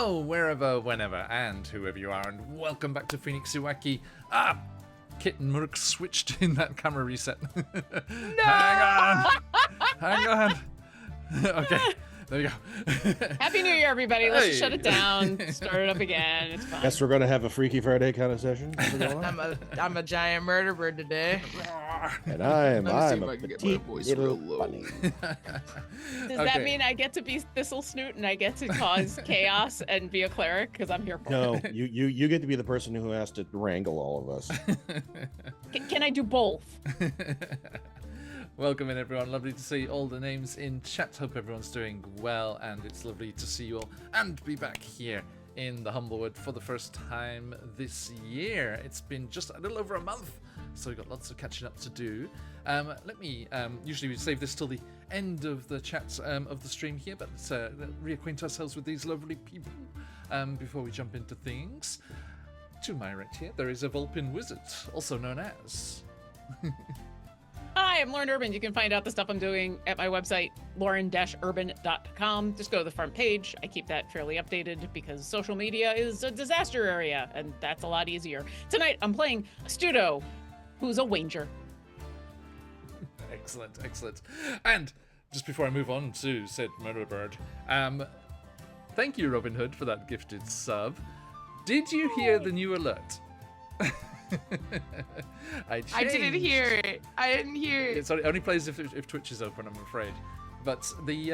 Hello, wherever, whenever, and whoever you are, and welcome back to QuestJunkiesUK. Kit and Murk switched in that camera reset. No! Hang on. Okay, there you go. Happy New Year, everybody. Let's just shut it down, start it up again. It's fine. Guess we're gonna have a Freaky Friday kind of session. I'm a giant murder bird today. And I'm a get petite my voice little real low. bunny. Does that mean I get to be Thistle Snoot and I get to cause chaos and be a cleric? Because I'm here for No, it. you get to be the person who has to wrangle all of us. Can I do both? Welcome in, everyone. Lovely to see all the names in chat. Hope everyone's doing well, and it's lovely to see you all and be back here in the Humblewood for the first time this year. It's been just a little over a month, so we've got lots of catching up to do. Let me, usually we save this till the end of the chat of the stream here, but let's reacquaint ourselves with these lovely people before we jump into things. To my right here, there is a Vulpin Wizard, also known as... Hi, I'm Lauren Urban. You can find out the stuff I'm doing at my website, lauren-urban.com. Just go to the front page. I keep that fairly updated because social media is a disaster area, and that's a lot easier. Tonight, I'm playing Astuto, who's a Wanger. Excellent, excellent. And just before I move on to said murder bird, thank you, Robin Hood, for that gifted sub. Did you hear the new alert? I didn't hear it. I didn't hear it. It only plays if Twitch is open, I'm afraid. But the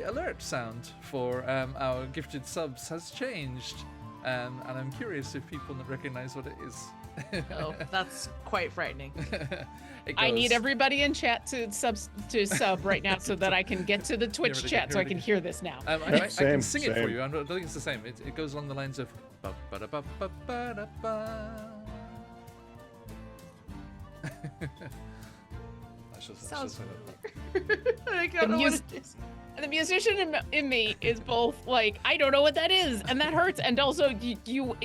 alert sound for our gifted subs has changed, and I'm curious if people recognize what it is. Oh, that's quite frightening. I need everybody in chat to sub right now so that I can get to the Twitch chat so I can hear this now. I can sing it for you. I don't think it's the same. It goes along the lines of ba-ba-da-ba-ba-ba-da-ba. Sounds The musician in me is both like, I don't know what that is, and that hurts, and also you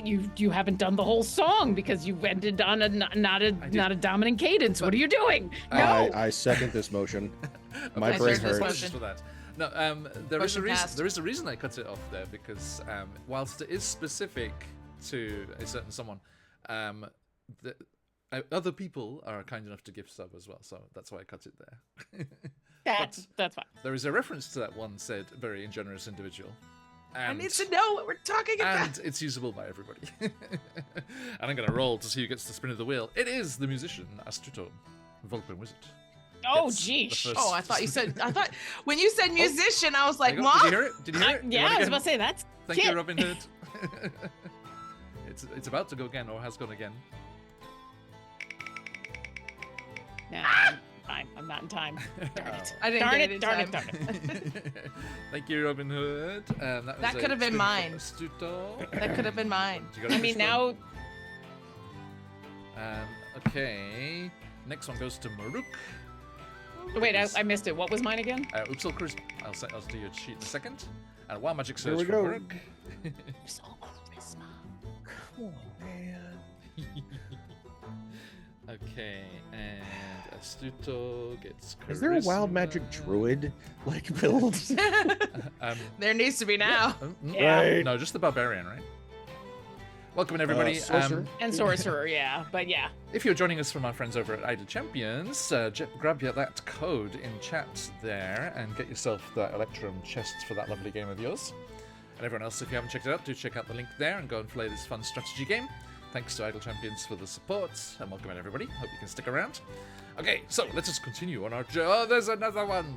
haven't done the whole song because you ended on a not a dominant cadence. What are you doing? No. I second this motion. My brain hurts. For that. No, there is a reason I cut it off there because whilst it is specific to a certain someone, other people are kind enough to gift sub as well, so that's why I cut it there. That's fine. There is a reference to that one said very generous individual. I need to know what we're talking about. And it's usable by everybody. And I'm going to roll to see who gets the spin of the wheel. It is the musician, Astuto, Vulpin Wizard. Oh, geesh. Oh, I thought when you said musician, I was like, Mom? Did you hear it? Did you hear it? Yeah, I was about to say that's Thank you, Robin Hood. It's about to go again, or has gone again. Nah, I'm not in time. Darn it. I didn't get it in time. Darn it. Thank you, Robin Hood. That could have been mine. That could have been mine. I mean, now... Okay. Next one goes to Maruk. Wait, I missed it. What was mine again? Upsal Charisma. I'll do your sheet in a second. And a Wild Magic Search we for go. Maruk. Upsal Charisma. Come on, man. Okay, and Astuto gets charisma. Is there a wild magic druid build? There needs to be now. Yeah. Right. No, just the barbarian, right? Welcome in, everybody. Sorcerer. And sorcerer, yeah, but yeah. If you're joining us from our friends over at Idle Champions, grab that code in chat there and get yourself that Electrum chest for that lovely game of yours. And everyone else, if you haven't checked it out, do check out the link there and go and play this fun strategy game. Thanks to Idle Champions for the support, and welcome in, everybody. Hope you can stick around. Okay, so let's just continue on our journey. Oh, there's another one.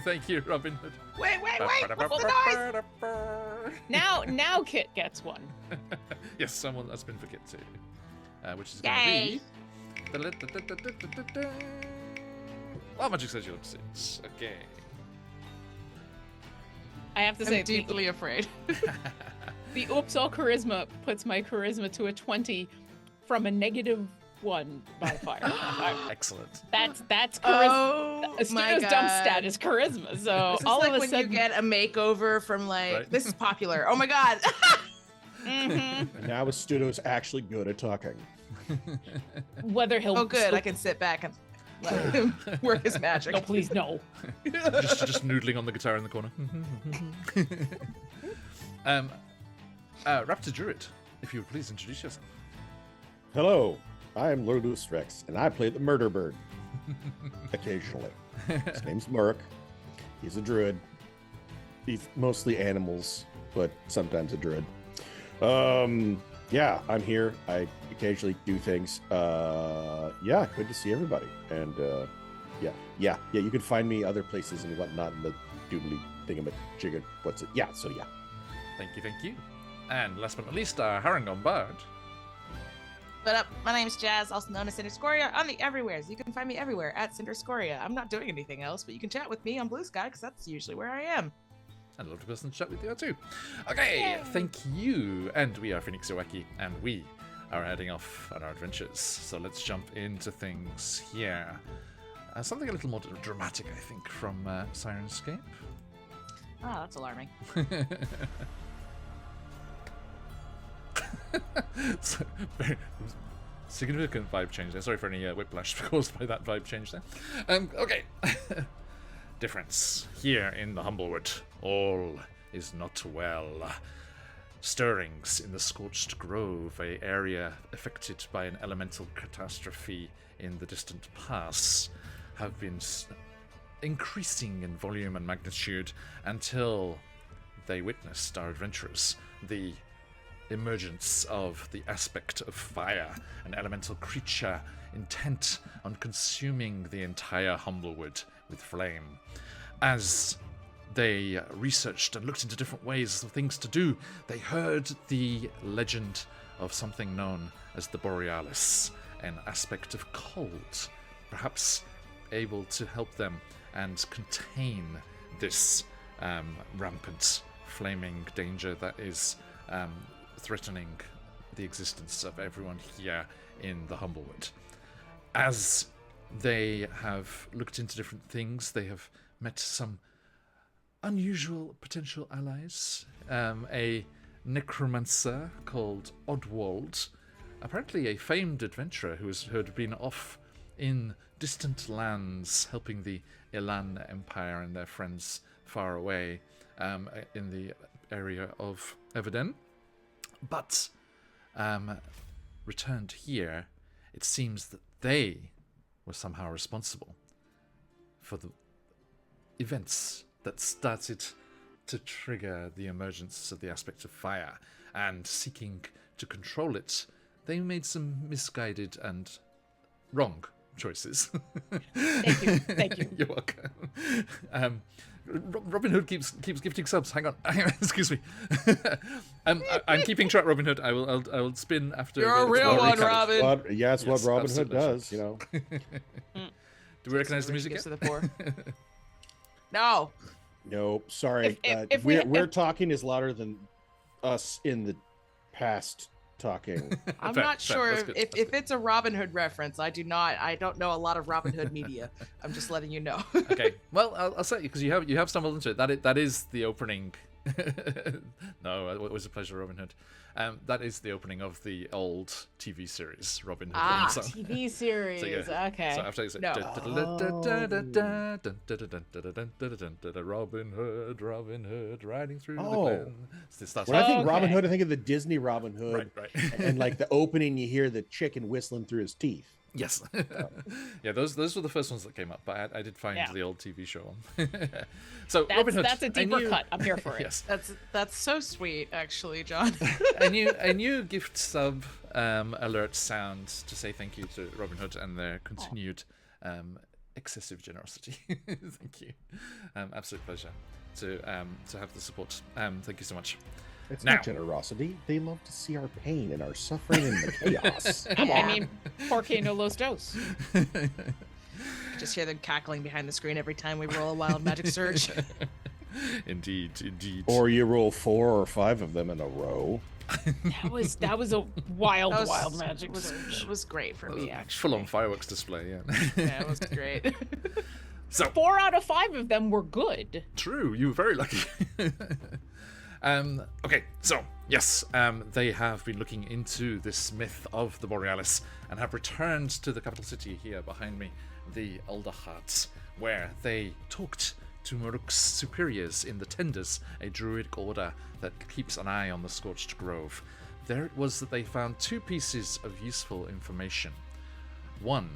Thank you, Robin Hood. Wait, what's the noise? Now Kit gets one. Yes, someone that's been for Kit too. Which is going to be... Well, Magic says you look 6. Okay. I have to say, I'm deeply afraid. The Upsal Charisma puts my charisma to a 20 from a -1 modifier. Excellent. That's charisma. Oh my Astuto's God. dump stat is charisma. So This is all like of a when sudden, you get a makeover from Right. this is popular. Oh my God. And now Astuto's actually good at talking. whether he'll Oh good, I can sit back and let him work his magic. No, please no. just noodling on the guitar in the corner. Raptor Druid, if you would please introduce yourself. Hello, I'm Lordus Rex, and I play the Murder Bird occasionally. His name's Merc. He's a druid. He's mostly animals, but sometimes a druid. Yeah, I'm here. I occasionally do things. Yeah, good to see everybody. And yeah, you can find me other places and whatnot in the doodly thingamajigga. What's it? Yeah, so yeah. Thank you. And last but not least, our Harangon Bard. What up? My name's Jazz, also known as Cinder Scoria on the everywheres. You can find me everywhere at Cinder Scoria. I'm not doing anything else, but you can chat with me on Blue Sky because that's usually where I am. I'd love to person to chat with you too. Okay, Yay. thank you. And we are QuestJunkiesUK, and we are heading off on our adventures. So let's jump into things here. Something a little more dramatic, I think, from Sirenscape. Oh, that's alarming. So, very significant vibe change there. Sorry for any whiplash caused by that vibe change there. Okay. Difference here in the Humblewood. All is not well. Stirrings in the Scorched Grove, a area affected by an elemental catastrophe in the distant past, have been increasing in volume and magnitude until they witnessed our adventurers. The emergence of the aspect of fire, an elemental creature intent on consuming the entire Humblewood with flame. As they researched and looked into different ways of things to do, they heard the legend of something known as the Borealis, an aspect of cold, perhaps able to help them and contain this rampant flaming danger that is threatening the existence of everyone here in the Humblewood. As they have looked into different things, they have met some unusual potential allies. A necromancer called Oddwald, apparently a famed adventurer who had been off in distant lands helping the Elan Empire and their friends far away in the area of Everden. But returned here, it seems that they were somehow responsible for the events that started to trigger the emergence of the aspect of fire, and seeking to control it, they made some misguided and wrong choices. Thank you. You're welcome. Robin Hood keeps gifting subs. Hang on, excuse me. I'm keeping track, Robin Hood. I will spin after. You're a real one, Robin. Yeah, it's what Robin Hood absolutely. does, you know. Do we recognize the music Gifts yet? to the poor. No. Nope, sorry. If We're talking is louder than us in the past talking. I'm Fair, not fair. sure That's good, if that's good. it's a Robin Hood reference. I don't know a lot of Robin Hood media. I'm just letting you know. Okay, well, I'll say because you have stumbled into it. That is the opening. No, it was a pleasure, Robin Hood. That is the opening of the old TV series, Robin Hood. So, TV series. so, yeah. Okay. So after you say No. Robin Hood, riding through the Oh. glen. This starts When I think Okay. Robin Hood, I think of the Disney Robin Hood. right. And like the opening, you hear the chicken whistling through his teeth. Yes. Yeah, those were the first ones that came up, but I did find Yeah. the old TV show one. So Robin Hood, That's a deeper cut. I'm here for it. Yes. That's so sweet, actually, John. a new gift sub alert sound to say thank you to Robin Hood and their continued excessive generosity. Thank you. Absolute pleasure to have the support. Thank you so much. It's Now. not generosity. They love to see our pain and our suffering and the chaos. Come on. I mean, porque no los dos. Just hear them cackling behind the screen every time we roll a wild magic surge. Indeed. Or you roll 4 or 5 of them in a row. That was a wild That was- wild magic. It was great for me, actually. Full on fireworks display. Yeah. Yeah, it was great. So 4 out of 5 of them were good. true. You were very lucky. Okay, so yes, they have been looking into this myth of the Borealis and have returned to the capital city here behind me, the Alderheart, where they talked to Muruk's superiors in the Tenders, a druidic order that keeps an eye on the Scorched Grove. There it was that they found 2 pieces of useful information. One,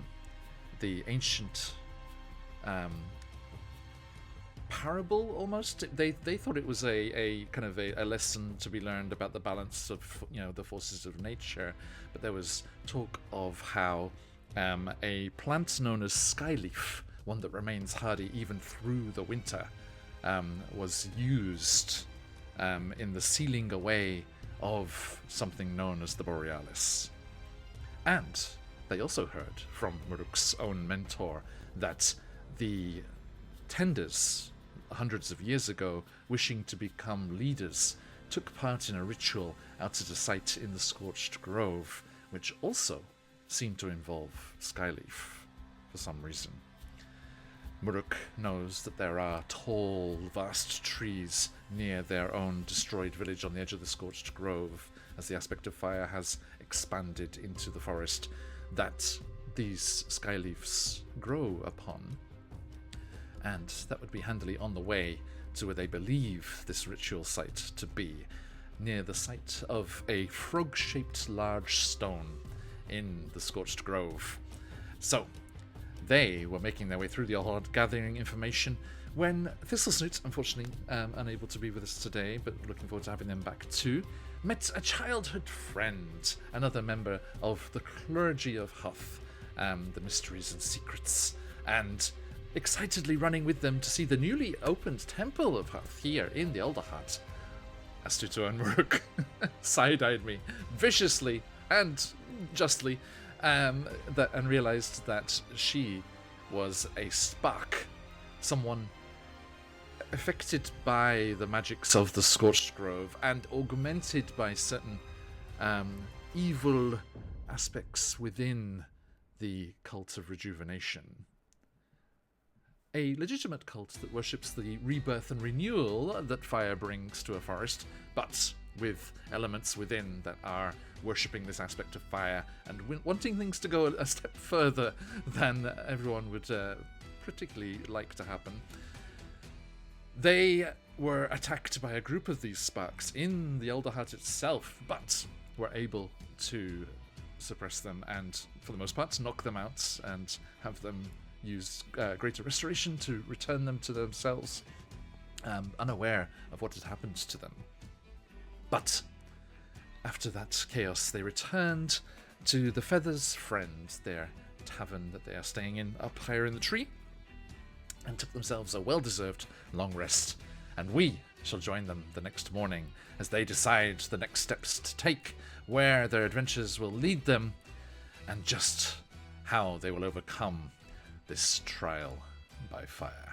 the ancient parable, almost. They thought it was a kind of a lesson to be learned about the balance of the forces of nature, but there was talk of how a plant known as skyleaf, one that remains hardy even through the winter, was used in the sealing away of something known as the Borealis. And they also heard from Muruk's own mentor that the Tenders, hundreds of years ago, wishing to become leaders, took part in a ritual out at a site in the Scorched Grove, which also seemed to involve Skyleaf for some reason. Muruk knows that there are tall, vast trees near their own destroyed village on the edge of the Scorched Grove, as the aspect of fire has expanded into the forest, that these skyleafs grow upon. And that would be handily on the way to where they believe this ritual site to be, near the site of a frog-shaped large stone in the Scorched Grove. So, they were making their way through the Old gathering information when Thistlesnoot, unfortunately unable to be with us today, but looking forward to having them back too, met a childhood friend, another member of the clergy of Huth, the mysteries and secrets, and excitedly running with them to see the newly opened temple of Huth here in the Alderhut. Astuto and Muruk side-eyed me viciously and justly, and realized that she was a spark, someone affected by the magics of the Scorched Grove and augmented by certain evil aspects within the cult of rejuvenation. A legitimate cult that worships the rebirth and renewal that fire brings to a forest, but with elements within that are worshipping this aspect of fire and wanting things to go a step further than everyone would particularly like to happen. They were attacked by a group of these sparks in the Alderhut itself, but were able to suppress them and, for the most part, knock them out and have them use greater restoration to return them to themselves, unaware of what had happened to them. But after that chaos, they returned to the Feathers Friend, their tavern that they are staying in up higher in the tree, and took themselves a well-deserved long rest. And we shall join them the next morning as they decide the next steps to take, where their adventures will lead them, and just how they will overcome this trial by fire.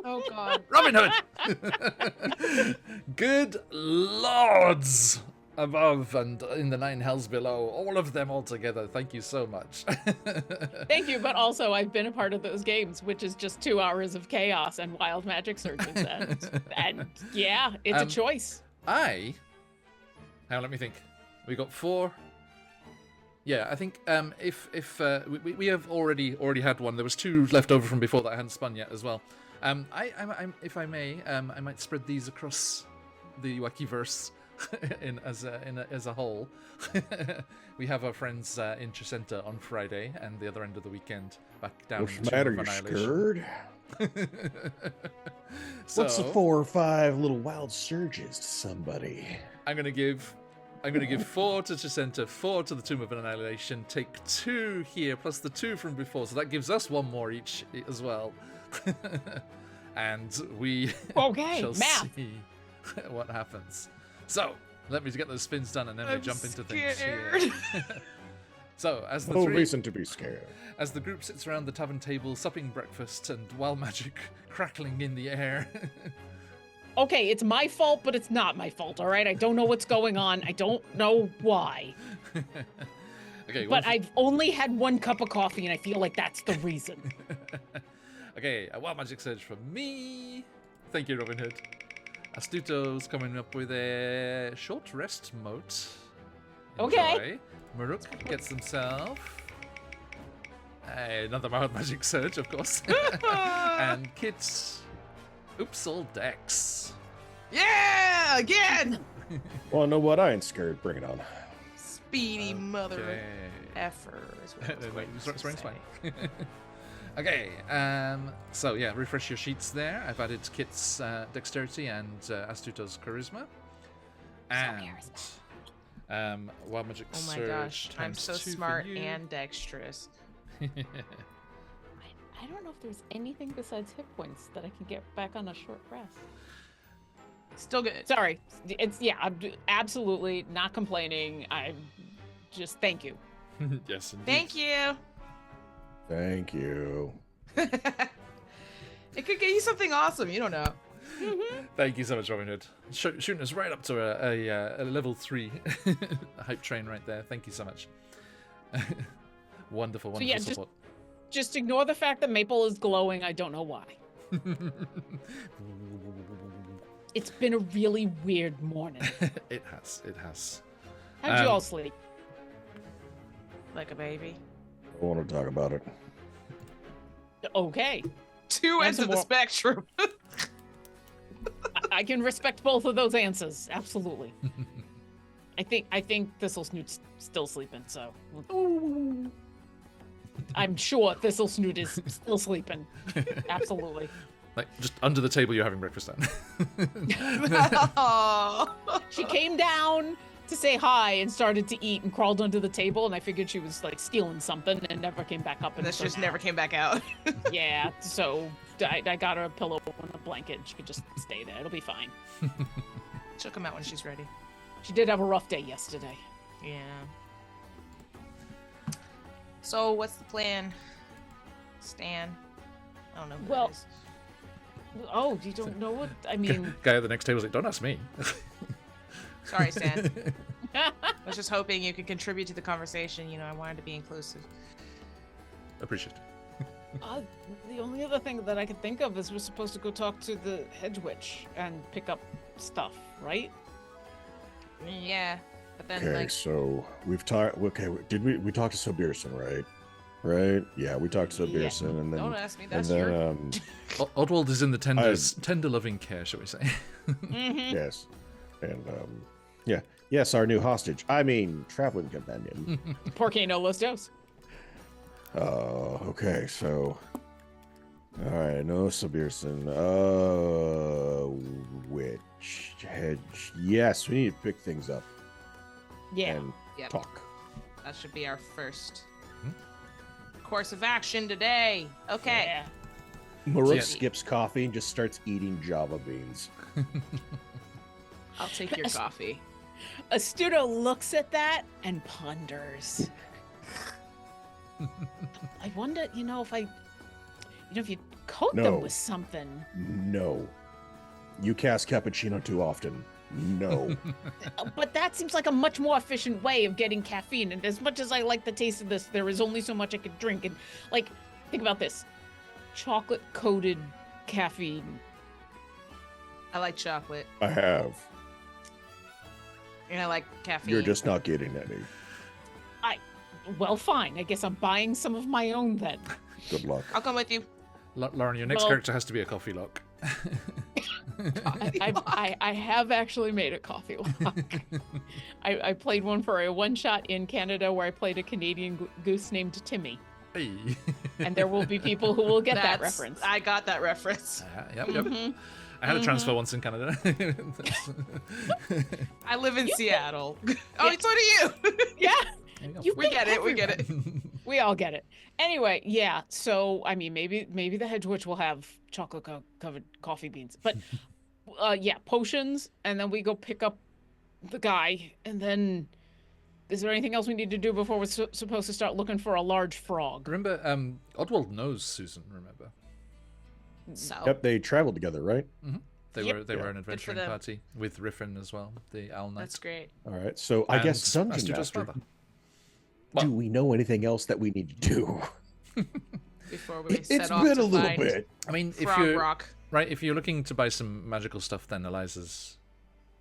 Oh God. Robin Hood! Good lords above and in the 9 hells below, all of them all together. Thank you so much. Thank you, but also I've been a part of those games, which is just 2 hours of chaos and wild magic surges, and yeah, it's a choice. Hang on, let me think. We got 4. Yeah, I think if we have already had one. There was 2 left over from before that I hadn't spun yet as well. I'm if I may, I might spread these across the Wakiverse as a whole. We have our friends in Tricenta on Friday and the other end of the weekend back down What's in the Tomb matter? of You Annihilation. scared? What's the 4 or 5 little wild surges to somebody? I'm gonna give 4 to Chicenta, 4 to the Tomb of Annihilation, take 2 here, plus the 2 from before, so that gives us 1 more each as well. And we Okay, shall math. see what happens. So, let me get those spins done and then we I'm jump into things scared. here. So, as the No three... reason to be scared. As the group sits around the tavern table, supping breakfast and wild magic crackling in the air. Okay, it's my fault, but it's not my fault, all right? I don't know what's going on. I don't know why. Okay, But I've only had 1 cup of coffee, and I feel like that's the reason. Okay, a wild magic surge from me. Thank you, Robin Hood. Astuto's coming up with a short rest mote. Okay. Maruk gets himself another wild magic surge, of course. And Kit's oops, all Dex. Yeah, again. Well, know what? I ain't scared. Bring it on. Speedy mother Okay. of effer. is what I was going to Sorry's say. fine. Okay, so yeah, refresh your sheets there. I've added Kit's dexterity and Astuto's charisma. And wild magic Oh my surge gosh, I'm times so 2 for smart you. and dexterous. I don't know if there's anything besides hit points that I can get back on a short rest. Still good. Sorry, I'm absolutely not complaining. I just thank you. Yes, indeed. Thank you. Thank you. It could get you something awesome. You don't know. Thank you so much, Robin Hood. Shooting us right up to a level 3 hype train right there. Thank you so much. Wonderful, wonderful yeah, support. Just ignore the fact that Maple is glowing. I don't know why. It's been a really weird morning. It has. How'd you all sleep? Like a baby. I want to talk about it. Okay. 2 ends of the more. spectrum. I can respect both of those answers. Absolutely. I think Thistle Snoot's still sleeping, so I'm sure Thistle Snoot is still sleeping. Absolutely. Like, just under the table you're having breakfast at. Aw. She came down to say hi and started to eat and crawled under the table, and I figured she was like stealing something and never came back up. And this just never came back out. Yeah, so I got her a pillow and a blanket. She could just stay there. It'll be fine. She'll come out when she's ready. She did have a rough day yesterday. Yeah. So what's the plan, Stan? I don't know who Well- that is. Oh, you don't know what? I mean, Guy at the next table was like, don't ask me. Sorry, Stan. I was just hoping you could contribute to the conversation. You know, I wanted to be inclusive. Appreciate it. the only other thing that I could think of is we're supposed to go talk to the hedge witch and pick up stuff, right? Yeah, but then Okay, like so we've talked. Okay, did we talked to Sobierson, right? Right? Yeah, we talked to Yeah. Sobierson, and then don't ask me. and That's then your. Oswald is in the tender loving care, shall we say? Mm-hmm. yes, and yes, our new hostage. I mean, traveling companion. Porque no los dos. Okay, so all right, no Sobierson. Witch hedge. Yes, we need to pick things up Yeah. and Yep. talk. That should be our first course of action today. Okay. Yeah. Maruk Yeah. skips coffee and just starts eating Java beans. I'll take your coffee. Astuto looks at that and ponders. I wonder, if you coat No. them with something. No. You cast cappuccino too often. No. But that seems like a much more efficient way of getting caffeine. And as much as I like the taste of this, there is only so much I could drink. And think about this: chocolate-coated caffeine. I like chocolate, I have. and I like caffeine. You're just not getting any. Well, fine. I guess I'm buying some of my own then. Good luck. I'll come with you. Lauren, your next Well- character has to be a coffee lock. I have actually made a coffee lock. I played one for a one-shot in Canada where I played a Canadian goose named Timmy. Hey. And there will be people who will get that That's- reference. I got that reference. Yep. Mhm. I had a transfer once in Canada. I live in You- Seattle. Oh, Yeah. so do you. Yeah, There you go. you We get it. We get it. we all get it. Anyway, yeah. So I mean, maybe the hedge witch will have chocolate covered coffee beans, but yeah, potions, and then we go pick up the guy, and then. Is there anything else we need to do before we're supposed to start looking for a large frog? Remember, Oddwald knows Susan. Remember, So Yep, they traveled together, right? they Yep. were an for adventuring them. party with Riffin as well, the Owl Knight. that's great. All right. So I guess And Dungeon Astuto's Master, father. do we know anything else that we need to do? Before we It's set off been to a little find bit. I mean, if Frog you're Rock. right, if you're looking to buy some magical stuff, then Eliza's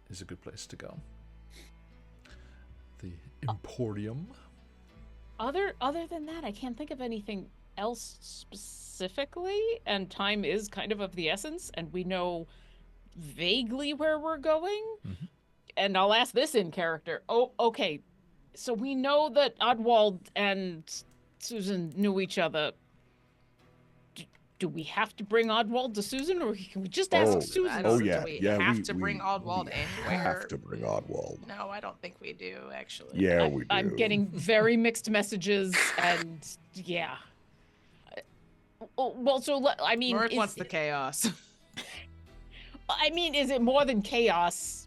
is a good place to go. The Emporium. Other than that, I can't think of anything else specifically. And time is kind of the essence, and we know vaguely where we're going. Mhm. And I'll ask this in character. Oh, okay. So we know that Oddwald and Susan knew each other. Do we have to bring Oddwald to Susan, or can we just ask Oh, Susan? I Oh don't- yeah, do we yeah. have we, to we- bring Oddwald we anywhere? have to bring Oddwald. No, I don't think we do, actually. Yeah, we do. I'm getting very mixed messages, and yeah. Well, so I mean, Murk wants the chaos. I mean, is it more than chaos,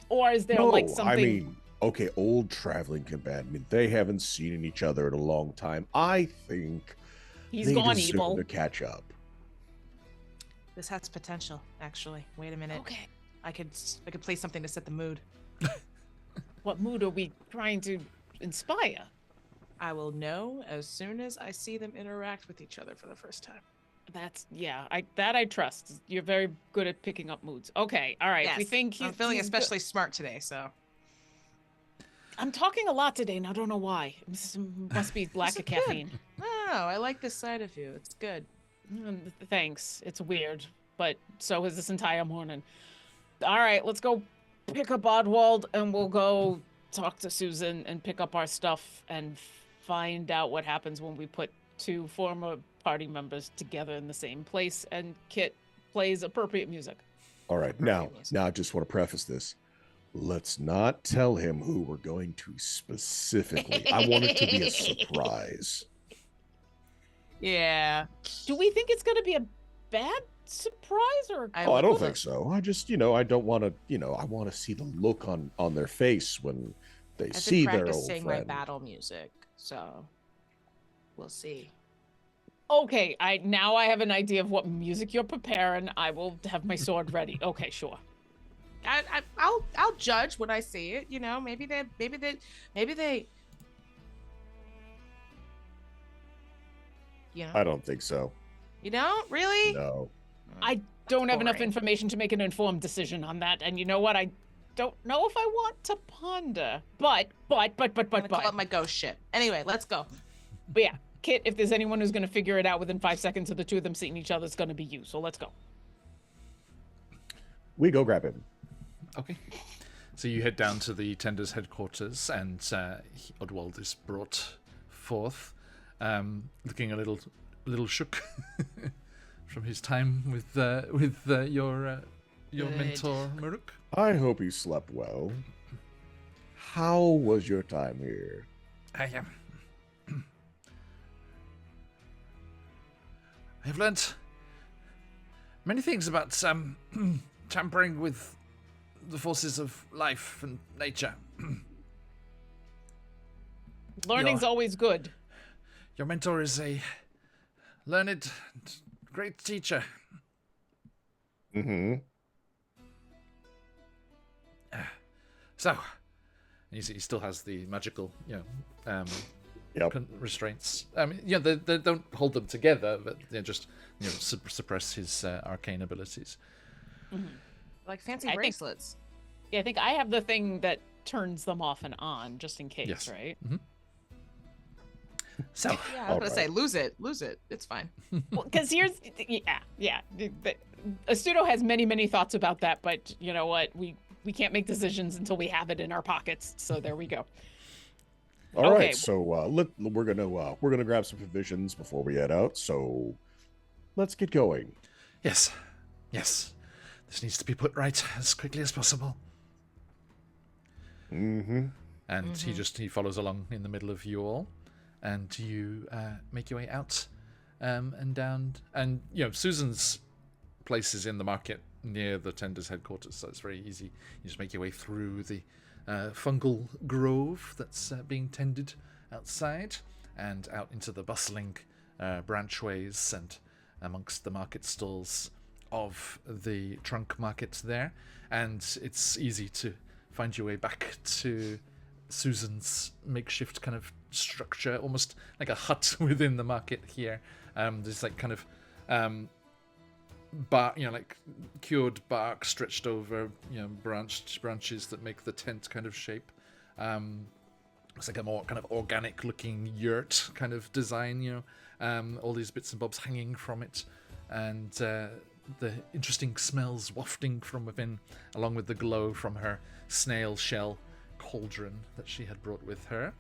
or is there No, like something? I mean, okay, old traveling companion. They haven't seen each other in a long time. I think he's they gone deserve evil. to catch up. This has potential, actually. Wait a minute. Okay, I could play something to set the mood. what mood are we trying to inspire? I will know as soon as I see them interact with each other for the first time. That's I trust. You're very good at picking up moods. Okay, all right. Yes, We think I'm feeling especially smart today, so. I'm talking a lot today, and I don't know why. This must be lack This of is good. caffeine. Oh, I like this side of you. It's good. Thanks. It's weird, but so is this entire morning. All right, let's go pick up Oddwald, and we'll go talk to Susan and pick up our stuff and find out what happens when we put two former party members together in the same place and Kit plays appropriate music. All right, Appropriate music. now I just want to preface this. Let's not tell him who we're going to specifically. I want it to be a surprise. Yeah. Do we think it's going to be a bad surprise or? I don't think so. I just, I don't want to, I want to see the look on their face when they I've see been their old practicing my friend. battle music, so we'll see. Okay, I have an idea of what music you're preparing. I will have my sword ready. Okay, sure. I'll judge when I see it. Maybe they. I don't think so. You don't really. No. I don't have enough boring. information to make an informed decision on that, and you know what? I don't know if I want to ponder. But I'm gonna call up my ghost ship. Anyway, let's go. yeah, Kit, if there's anyone who's gonna figure it out within 5 seconds of the two of them seeing each other, it's gonna be you. So let's go. We go grab him. Okay. So you head down to the tender's headquarters, and Oddwald is brought forth, looking a little shook from his time with your Good. mentor Muruk. I hope you slept well. How was your time here? I've learnt many things about tampering with the forces of life and nature. Learning's Yeah. always good. Your mentor is a learned, and great teacher. Mm-hmm. So, and you see, he still has the magical, Yep. restraints. I mean, they don't hold them together, but they just, suppress his arcane abilities. Like fancy I think- bracelets. Yeah, I think I have the thing that turns them off and on, just in case, Yes. right? So, Yeah, I was All gonna say lose it. It's fine. Well, because here's, yeah. Astuto has many thoughts about that, but you know what? We can't make decisions until we have it in our pockets. So there we go. All right, Okay. so we're gonna grab some provisions before we head out. So let's get going. Yes. Yes. This needs to be put right as quickly as possible. Mm-hmm. And he follows along in the middle of you all, and you make your way out and down. And Susan's place is in the market near the tender's headquarters, so it's very easy. You just make your way through the fungal grove that's being tended outside, and out into the bustling branchways and amongst the market stalls of the trunk market there. And it's easy to find your way back to Susan's makeshift kind of structure, almost like a hut within the market here. There's like kind of bark, like cured bark stretched over, branches that make the tent kind of shape. It's like a more kind of organic looking yurt kind of design, all these bits and bobs hanging from it, and the interesting smells wafting from within, along with the glow from her snail shell cauldron that she had brought with her.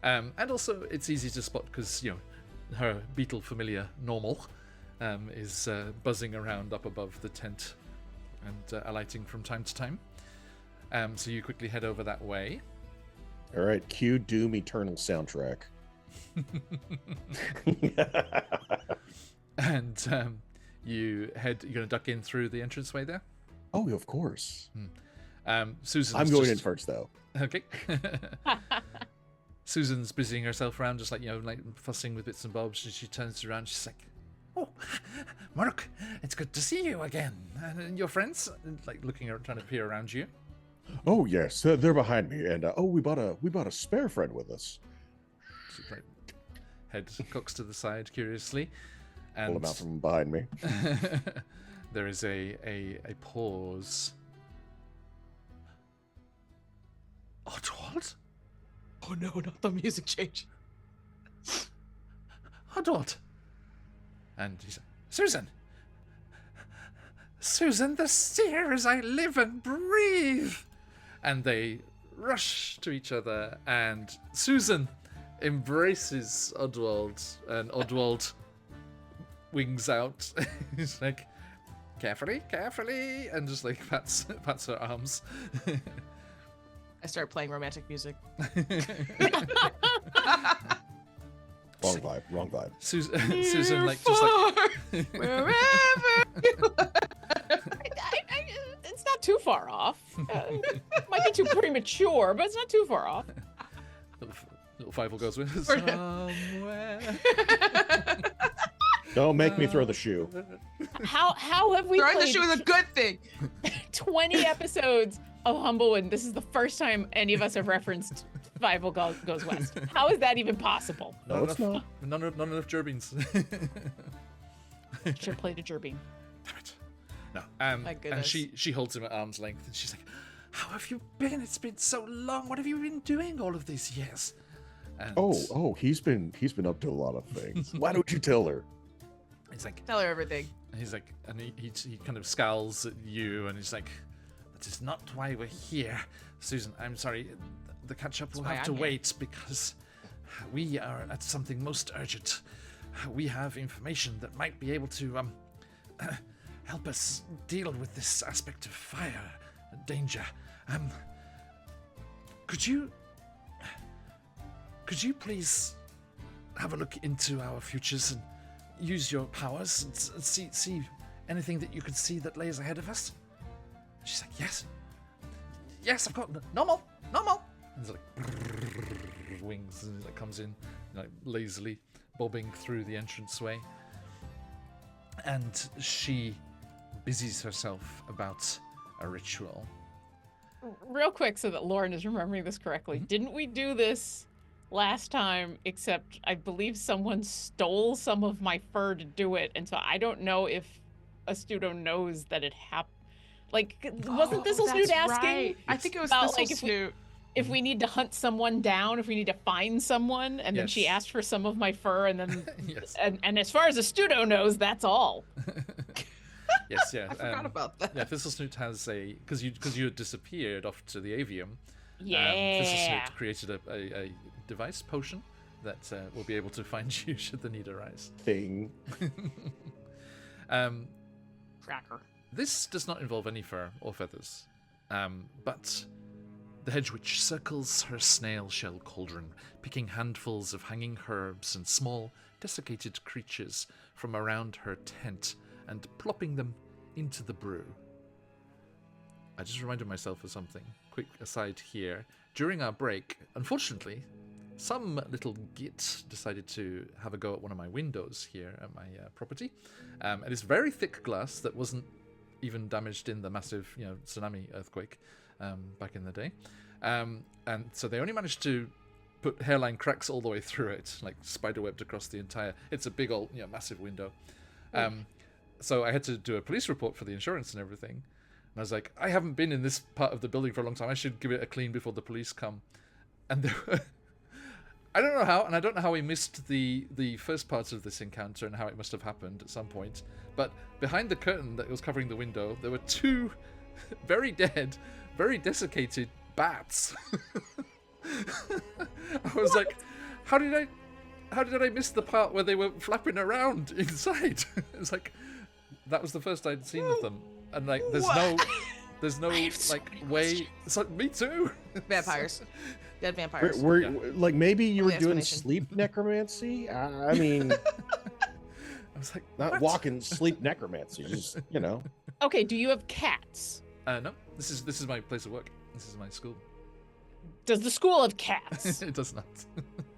And also it's easy to spot because her beetle familiar Normal is buzzing around up above the tent and alighting from time to time. So you quickly head over that way. All right, cue Doom Eternal soundtrack. And you're gonna duck in through the entranceway there. Oh, of course. Susan, I'm going in first, though. Okay. Susan's busying herself around, just like fussing with bits and bobs. She turns around. She's like, "Oh, Mark, it's good to see you again. And your friends?" Like looking around, trying to peer around you. Oh yes, they're behind me, and we bought a spare friend with us. She like head cocks to the side curiously, and Pull him out from behind me. there is a pause. Oswald? Oh no, not the music change. Oswald. And he's like, Susan! Susan, the seer as I live and breathe! And they rush to each other, and Susan embraces Oswald, and Oswald wings out. He's like, carefully, carefully, and just like pats her arms. I start playing romantic music. Wrong vibe. Susan like just like wherever you are. It's not too far off. Might be too premature, but it's not too far off. little Fievel goes with somewhere. Don't make me throw the shoe. How have we Throwing the played shoe is a good thing. 20 episoes of Humblewood? This is the first time any of us have referenced Fievel Goes West. How is that even possible? No, it's not. Not enough Jerbeens. Should have played a Jerbine. Damn it. No. My And goodness. she holds him at arm's length, and she's like, "How have you been? It's been so long. What have you been doing all of these years?" And He's been up to a lot of things. Why don't you tell her? he's like, Tell her everything. He's like, and he kind of scowls at you, and he's like, "That is not why we're here, Susan. I'm sorry. The catch-up will why have to I'm here." wait because we are at something most urgent. We have information that might be able to help us deal with this aspect of fire danger. Could you please have a look into our futures and use your powers and see anything that you could see that lays ahead of us?" She's like, yes, I've got normal. And it's like wings, and it comes in like lazily bobbing through the entranceway, and she busies herself about a ritual. Real quick, so that Lauren is remembering this correctly. Didn't we do this last time, except I believe someone stole some of my fur to do it, and so I don't know if Astuto knows that it happened. Like, wasn't Thistle Snoot that's asking? right. I think it was about, Thistle like, Snoot. if we need to hunt someone down, if we need to find someone, and then she Yes. asked for some of my fur, and then Yes. and as far as Astuto knows, that's all. Yes, yeah. I forgot about that. Yeah, Thistle Snoot has a because you had disappeared off to the avium. Yeah. Thistle Snoot created a device potion that will be able to find you should the need arise. Thing. Cracker. This does not involve any fur or feathers, but the hedge witch circles her snail shell cauldron, picking handfuls of hanging herbs and small, desiccated creatures from around her tent and plopping them into the brew. I just reminded myself of something. Quick aside here. During our break, unfortunately, some little git decided to have a go at one of my windows here at my property. It is very thick glass that wasn't even damaged in the massive, tsunami earthquake back in the day. And so they only managed to put hairline cracks all the way through it, like spiderwebbed across the entire... It's a big old, massive window. So I had to do a police report for the insurance and everything. And I was like, I haven't been in this part of the building for a long time. I should give it a clean before the police come. And there were... I don't know how, and I don't know how we missed the first parts of this encounter and how it must have happened at some point. But behind the curtain that was covering the window, there were two very dead, very desiccated bats. I was like, how did I miss the part where they were flapping around inside? It's like, that was the first I'd seen of them, and like, there's no like way. It's like, me too. Vampires. Dead vampires. Like maybe you were Only doing explanation. sleep necromancy. I mean, I was like, not what? walking sleep necromancy. Just Okay, do you have cats? No, this is my place of work. This is my school. Does the school have cats? It does not.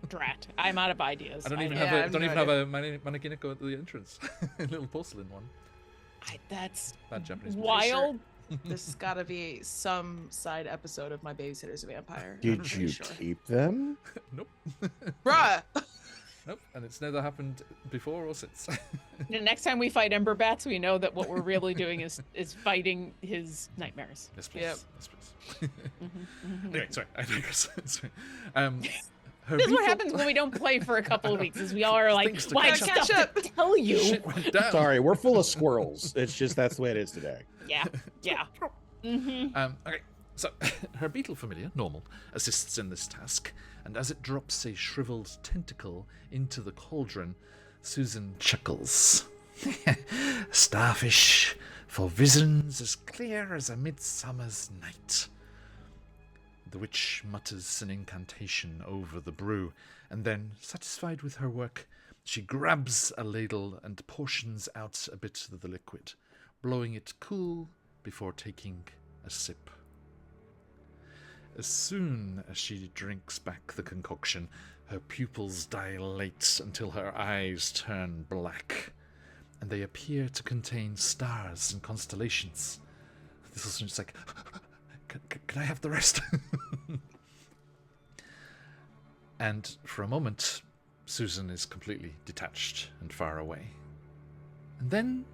Drat. I'm out of ideas. I don't even Yeah, I have have don't no even have a mannequinico at the entrance. A little porcelain one. That's Bad Japanese. wild. This has got to be some side episode of My Babysitter's a Vampire. I'm did pretty you sure. keep them? Nope. Bruh! Nope. And it's neither happened before or since. The next time we fight Ember Bats, we know that what we're really doing is fighting his nightmares. Yes, please. Yep. Yes, please. Anyway, sorry. I digress. Sorry. Her This is what beautiful- happens when we don't play for a couple of weeks. Is we all are like, Things to "Why catch stuff up." to tell you?" Shit went down. Sorry, we're full of squirrels. It's just that's the way it is today. Yeah. Okay, so her beetle familiar, Normal, assists in this task, and as it drops a shriveled tentacle into the cauldron, Susan chuckles. Starfish, for visions as clear as a midsummer's night. The witch mutters an incantation over the brew, and then, satisfied with her work, she grabs a ladle and portions out a bit of the liquid, blowing it cool before taking a sip. As soon as she drinks back the concoction, her pupils dilate until her eyes turn black, and they appear to contain stars and constellations. This is just like, can I have the rest? And for a moment, Susan is completely detached and far away. And then,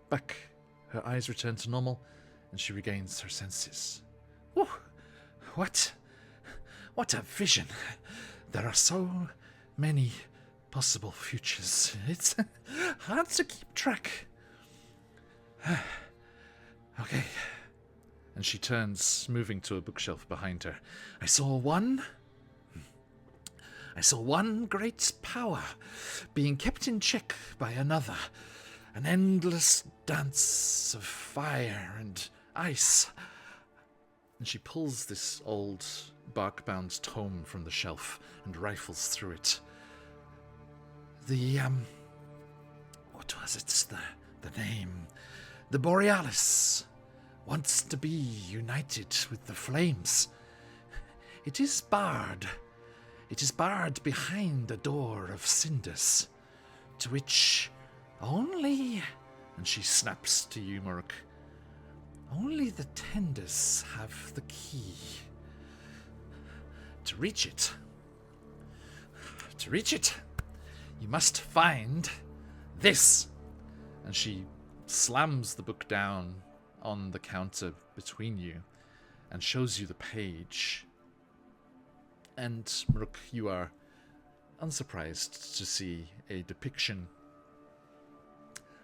back, her eyes return to normal, and she regains her senses. Whew, what a vision! There are so many possible futures. It's hard to keep track. Okay. And she turns, moving to a bookshelf behind her. I saw one great power being kept in check by another. An endless dance of fire and ice. And she pulls this old bark-bound tome from the shelf and rifles through it. What was it? The name? The Borealis wants to be united with the flames. It is barred. It is barred behind a door of cinders, to which only, and she snaps to you, Murk, only the tenders have the key. To reach it, you must find this. And she slams the book down on the counter between you and shows you the page. And, Rook, you are unsurprised to see a depiction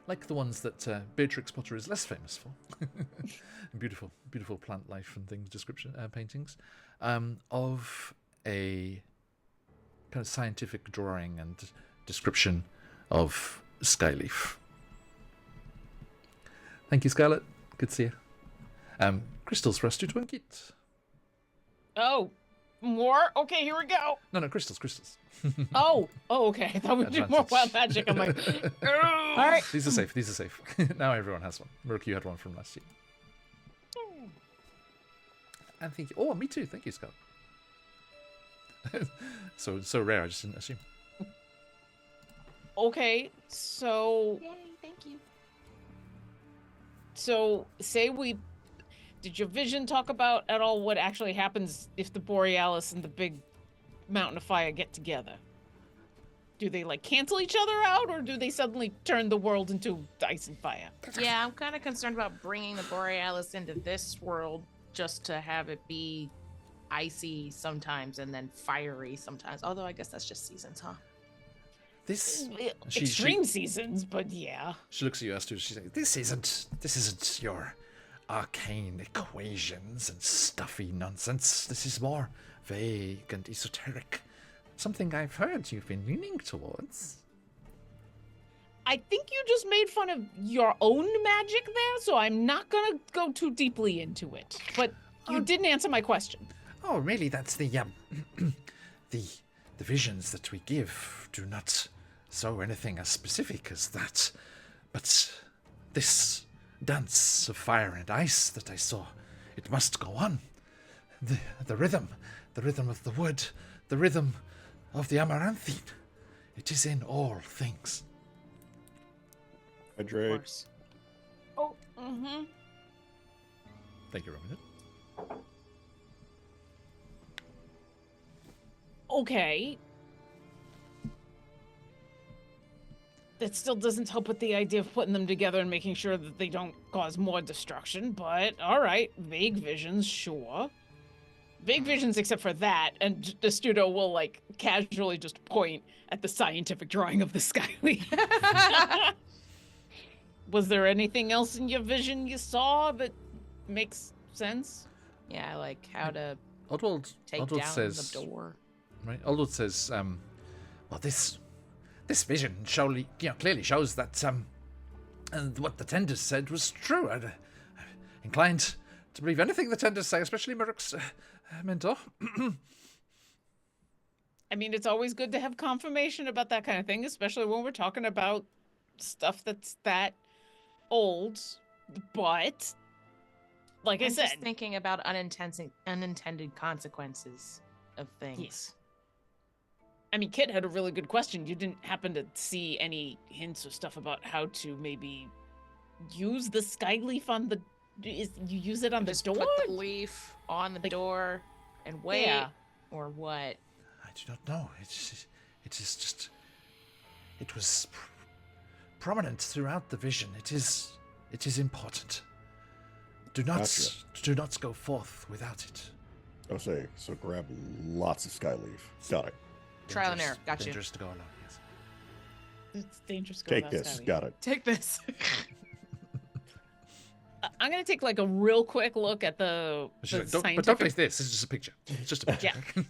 like the ones that Beatrix Potter is less famous for. Beautiful, beautiful plant life and things, description, paintings, of a kind of scientific drawing and description of Skyleaf. Thank you, Scarlett. Good to see you. Crystals for us to twink it. Oh, more? Okay, here we go. No, crystals. Oh, okay. I thought we'd do more wild magic. I'm like, all right. These are safe. Now everyone has one. Merc, you had one from last year. And thank you. Oh, me too. Thank you, Scott. so rare. I just didn't assume. Okay, so Yay, thank you. So, did your vision talk about at all what actually happens if the Borealis and the big mountain of fire get together? Do they like cancel each other out, or do they suddenly turn the world into ice and fire? Yeah, I'm kind of concerned about bringing the Borealis into this world just to have it be icy sometimes and then fiery sometimes. Although I guess that's just seasons, huh? This Extreme seasons, but yeah. She looks at you, Esther. She's like, "This isn't your arcane equations and stuffy nonsense. This is more vague and esoteric. Something I've heard you've been leaning towards." I think you just made fun of your own magic there, so I'm not gonna go too deeply into it. But you didn't answer my question. Oh, really? That's the the visions that we give do not show anything as specific as that. But this dance of fire and ice that I saw, it must go on. The rhythm of the wood, the rhythm of the amaranthine. It is in all things. Hydrate. Oh, mm-hmm. Thank you, Roman. Okay. That still doesn't help with the idea of putting them together and making sure that they don't cause more destruction, but alright, vague visions, sure. Vague visions except for that, and the studio will, like, casually just point at the scientific drawing of the Skyleaf. Was there anything else in your vision you saw that makes sense? Yeah, like how to Oddwald down says, the door. right? Oddwald says, well, this vision clearly shows that and what the tenders said was true. I'm inclined to believe anything the tenders say, especially Merrick's mentor. I mean, it's always good to have confirmation about that kind of thing, especially when we're talking about stuff that's that old. But, like I said, just thinking about unintended consequences of things. Yes. I mean, Kit had a really good question. You didn't happen to see any hints or stuff about how to maybe use the Skyleaf on the... you use it on the Just door? put the leaf on the door and wait, Yeah. or what? I do not know. It was prominent throughout the vision. It is important. Do not go forth without it. Oh, say, so grab lots of Skyleaf. Got it. Trial and error. Got you. Dangerous to go alone. Yes. It's dangerous to go Take without this. Skyleaf. Got it. Take this. I'm going to take like a real quick look at the But scientific... don't face this. This is just a picture. It's just a picture. Yeah.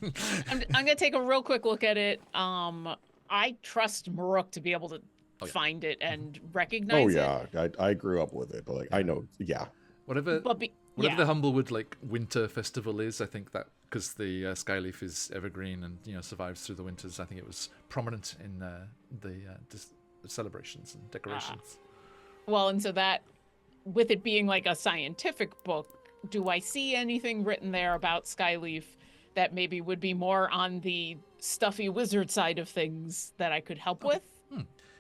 I'm going to take a real quick look at it. I trust Maruk to be able to find it and recognize it. Oh yeah, I grew up with it, but like I know, yeah. Whatever But the yeah. Humblewood like winter festival is, I think that because the Skyleaf is evergreen and survives through the winters, I think it was prominent in the celebrations and decorations. Well, and so that, with it being like a scientific book, do I see anything written there about Skyleaf that maybe would be more on the stuffy wizard side of things that I could help with?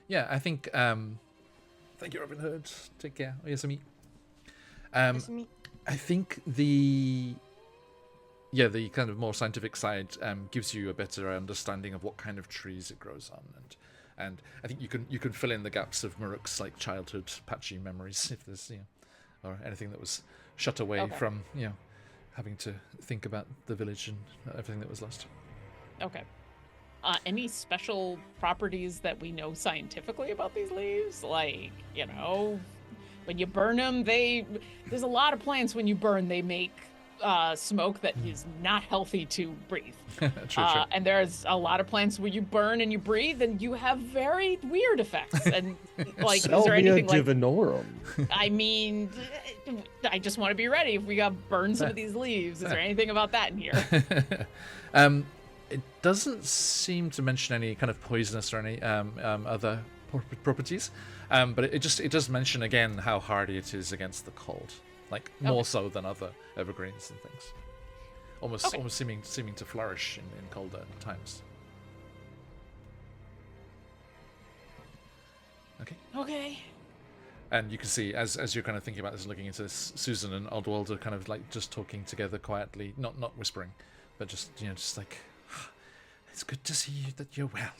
Yeah, I think. Thank you, Robin Hood. Take care. Oh, yes, me. I think the kind of more scientific side gives you a better understanding of what kind of trees it grows on, and I think you can fill in the gaps of Maruk's like childhood patchy memories if there's or anything that was shut away from having to think about the village and everything that was lost. Okay. Any special properties that we know scientifically about these leaves? Like, when you burn them, there's a lot of plants when you burn, they make smoke that is not healthy to breathe. True. And there's a lot of plants where you burn and you breathe and you have very weird effects. And like, is there Salvia anything like? divinorum. I mean, I just want to be ready if we got burn some of these leaves. Is there anything about that in here? It doesn't seem to mention any kind of poisonous or any other properties, but it does mention again how hardy it is against the cold, like more so than other evergreens and things. Almost seeming to flourish in colder times. Okay. And you can see, as you're kind of thinking about this and looking into this, Susan and Oswald are kind of like just talking together quietly, not whispering, but just just like, it's good to see that you're well.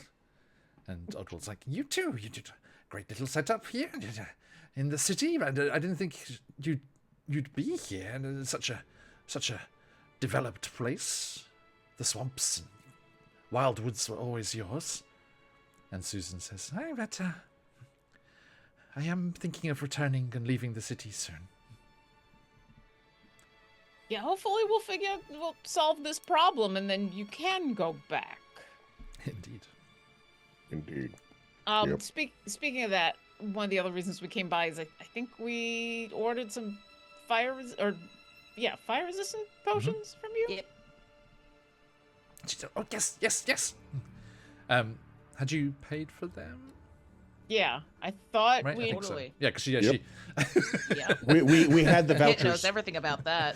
And Oswald's like, you too. You did a great little setup here in the city. I didn't think you'd be here in such a developed place. The swamps and wildwoods were always yours. And Susan says, I am thinking of returning and leaving the city soon. Yeah, hopefully we'll solve this problem and then you can go back. Indeed. Yep. Speaking of that, one of the other reasons we came by is I think we ordered some fire resistant potions from you. Yep. She said, oh, yes. Had you paid for them? Yeah, I thought Right? we I think so. Totally. Yeah, because Yep. Yeah. We had the Kit knows vouchers. everything about that.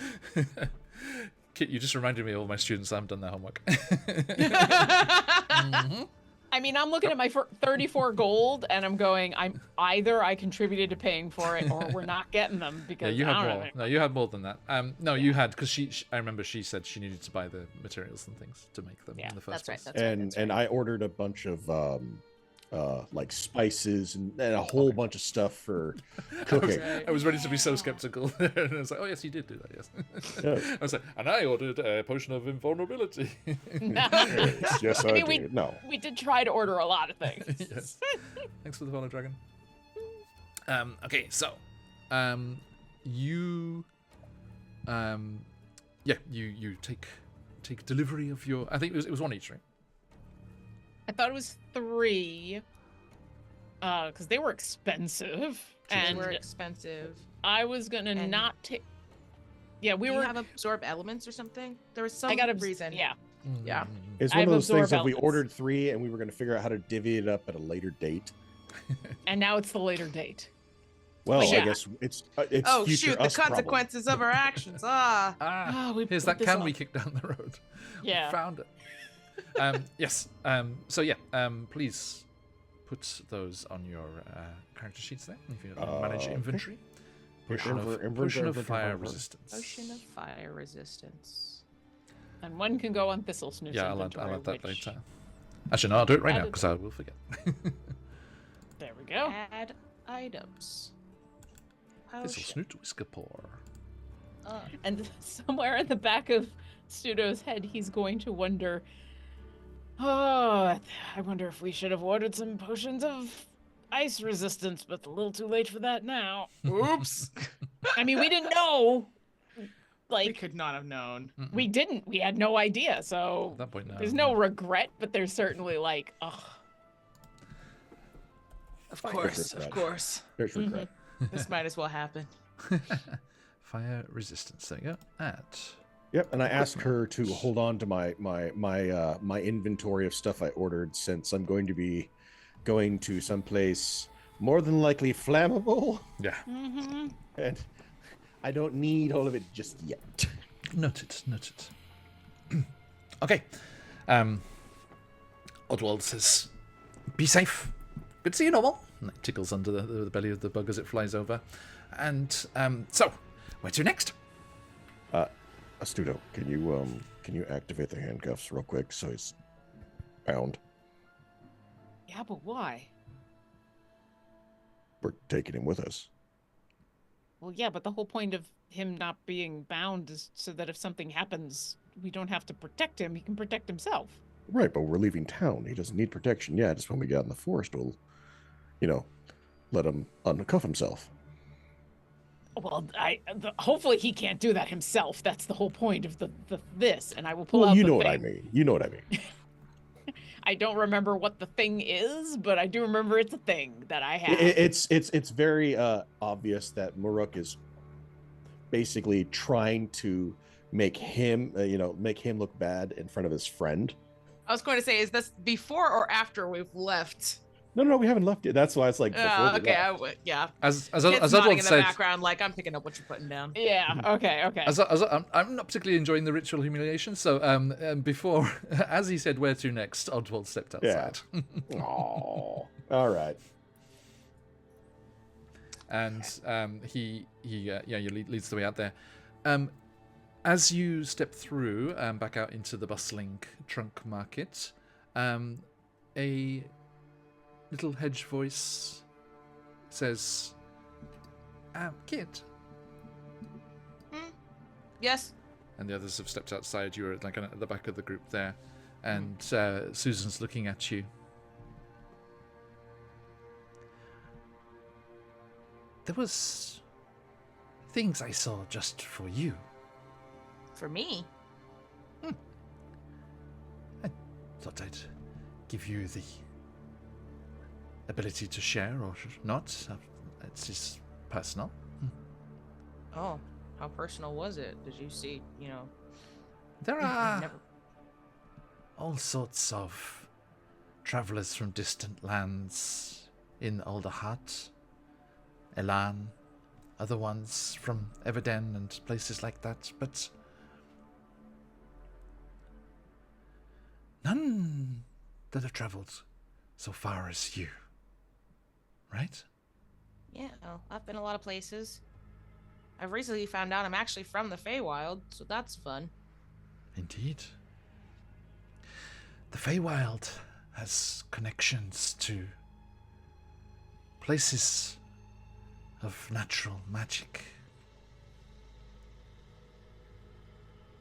Kit, you just reminded me of all my students that haven't done their homework. I mean, I'm looking at my 34 gold, and I'm going. I contributed to paying for it, or we're not getting them Yeah, because you I had don't more. know. No, you had more than that. No, you had, because I remember she said she needed to buy the materials and things to make them in the first That's right. place. And I ordered a bunch of like spices and a whole bunch of stuff for cooking. I was ready to be so skeptical. And I was like, oh, yes, you did do that, yes. Yeah. I was like, and I ordered a potion of invulnerability. Yes, I mean, did. No. we did try to order a lot of things. Yes. Thanks for the follow, Dragon. Okay, so, you take delivery of your. I think it was one each, right? I thought it was 3, because they were expensive, And and were expensive. I was gonna And- not take. Yeah, we Do were. you have absorb elements or something? There was some I got a reason. Yeah, Yeah. It's I one of have those things that absorb we elements. ordered 3 and we were going to figure out how to divvy it up at a later date. and now it's the later date. Well, Yeah. I guess it's Oh future shoot! The us problem. consequences of our actions. Ah. Ah, Oh, we here's put that this can off. we kicked down the road. Yeah. We found it. Yes. So yeah. Please put those on your character sheets there. If you manage Okay. inventory. Inventory, Potion of inventory, fire inventory. resistance. Potion of fire resistance. And one can go on Thistle Snoot's Yeah, I'll inventory, add that which- later. Actually, no, I'll do it right now Added- because I will forget. There we go. Add items. This'll Potion. snoot whisker pour. And somewhere in the back of Studo's head, he's going to wonder, oh, I wonder if we should have ordered some potions of ice resistance, but a little too late for that now. Oops. I mean, we didn't know. We Like, could not have known. we didn't. We had no idea. So At that point, no. there's no regret, but there's certainly like, ugh. Of Fire course. resistance. Of course. There's regret. This might as well happen. Fire resistance. There you go. At Yep, and I asked her to hold on to my inventory of stuff I ordered since I'm going to be going to someplace more than likely flammable, yeah. Mm-hmm. and I don't need all of it just yet. Noted. Okay. Oswald says, "Be safe. Good to see you, Normal." And it tickles under the belly of the bug as it flies over. And so, where to next? Astuto, can you activate the handcuffs real quick so he's bound? Yeah, but why? We're taking him with us. Well, yeah, but the whole point of him not being bound is so that if something happens, we don't have to protect him. He can protect himself. Right, but we're leaving town. He doesn't need protection yet. Just when we get in the forest, we'll, let him uncuff himself. Well, hopefully he can't do that himself. That's the whole point of this. And I will pull Well, out you the know what thing. I mean. You know what I mean. I don't remember what the thing is, but I do remember it's a thing that I have. It's very obvious that Maruk is basically trying to make him look bad in front of his friend. I was going to say, is this before or after we've left? No, we haven't left it. That's why it's like before we Okay, left. yeah. As Kids Edward nodding in the said, background, like I'm picking up what you're putting down. Yeah. Okay. I'm not particularly enjoying the ritual humiliation. So before, as he said, where to next? Oswald stepped outside. Oh, all right. And he leads the way out there. As you step through back out into the bustling trunk market, a little hedge voice says, "Kid." Yes. And the others have stepped outside. You're like at the back of the group there, and Susan's looking at you. There was things I saw just for you. For me? I thought I'd give you the ability to share or not. It's just personal. Oh, how personal was it? Did you see, There are all sorts of travelers from distant lands in Alderheart, Elan, other ones from Everden and places like that, but none that have travelled so far as you, right? Yeah, well, I've been a lot of places. I've recently found out I'm actually from the Feywild, so that's fun. Indeed. The Feywild has connections to places of natural magic.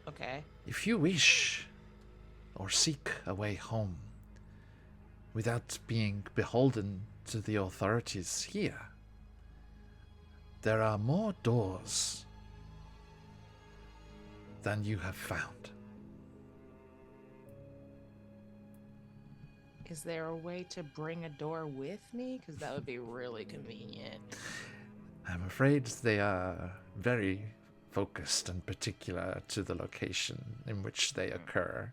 Okay. If you wish or seek a way home without being beholden to the authorities here, there are more doors than you have found. Is there a way to bring a door with me? Because that would be really convenient. I'm afraid they are very focused and particular to the location in which they occur.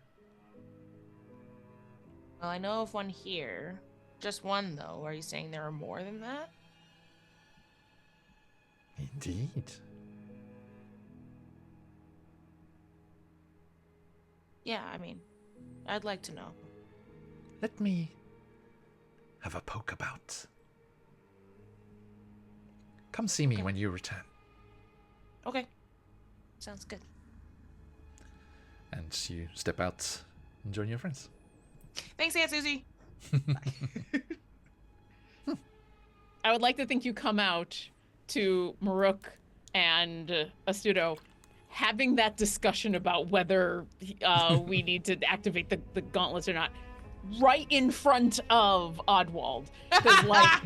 Well, I know of one here. Just one, though. Are you saying there are more than that? Indeed. Yeah, I mean, I'd like to know. Let me have a poke about. Come see me when you return. Okay. Sounds good. And you step out and join your friends. Thanks, Aunt Susie. I would like to think you come out to Maruk and Astudo having that discussion about whether we need to activate the gauntlets or not right in front of Oddwald. Because, like,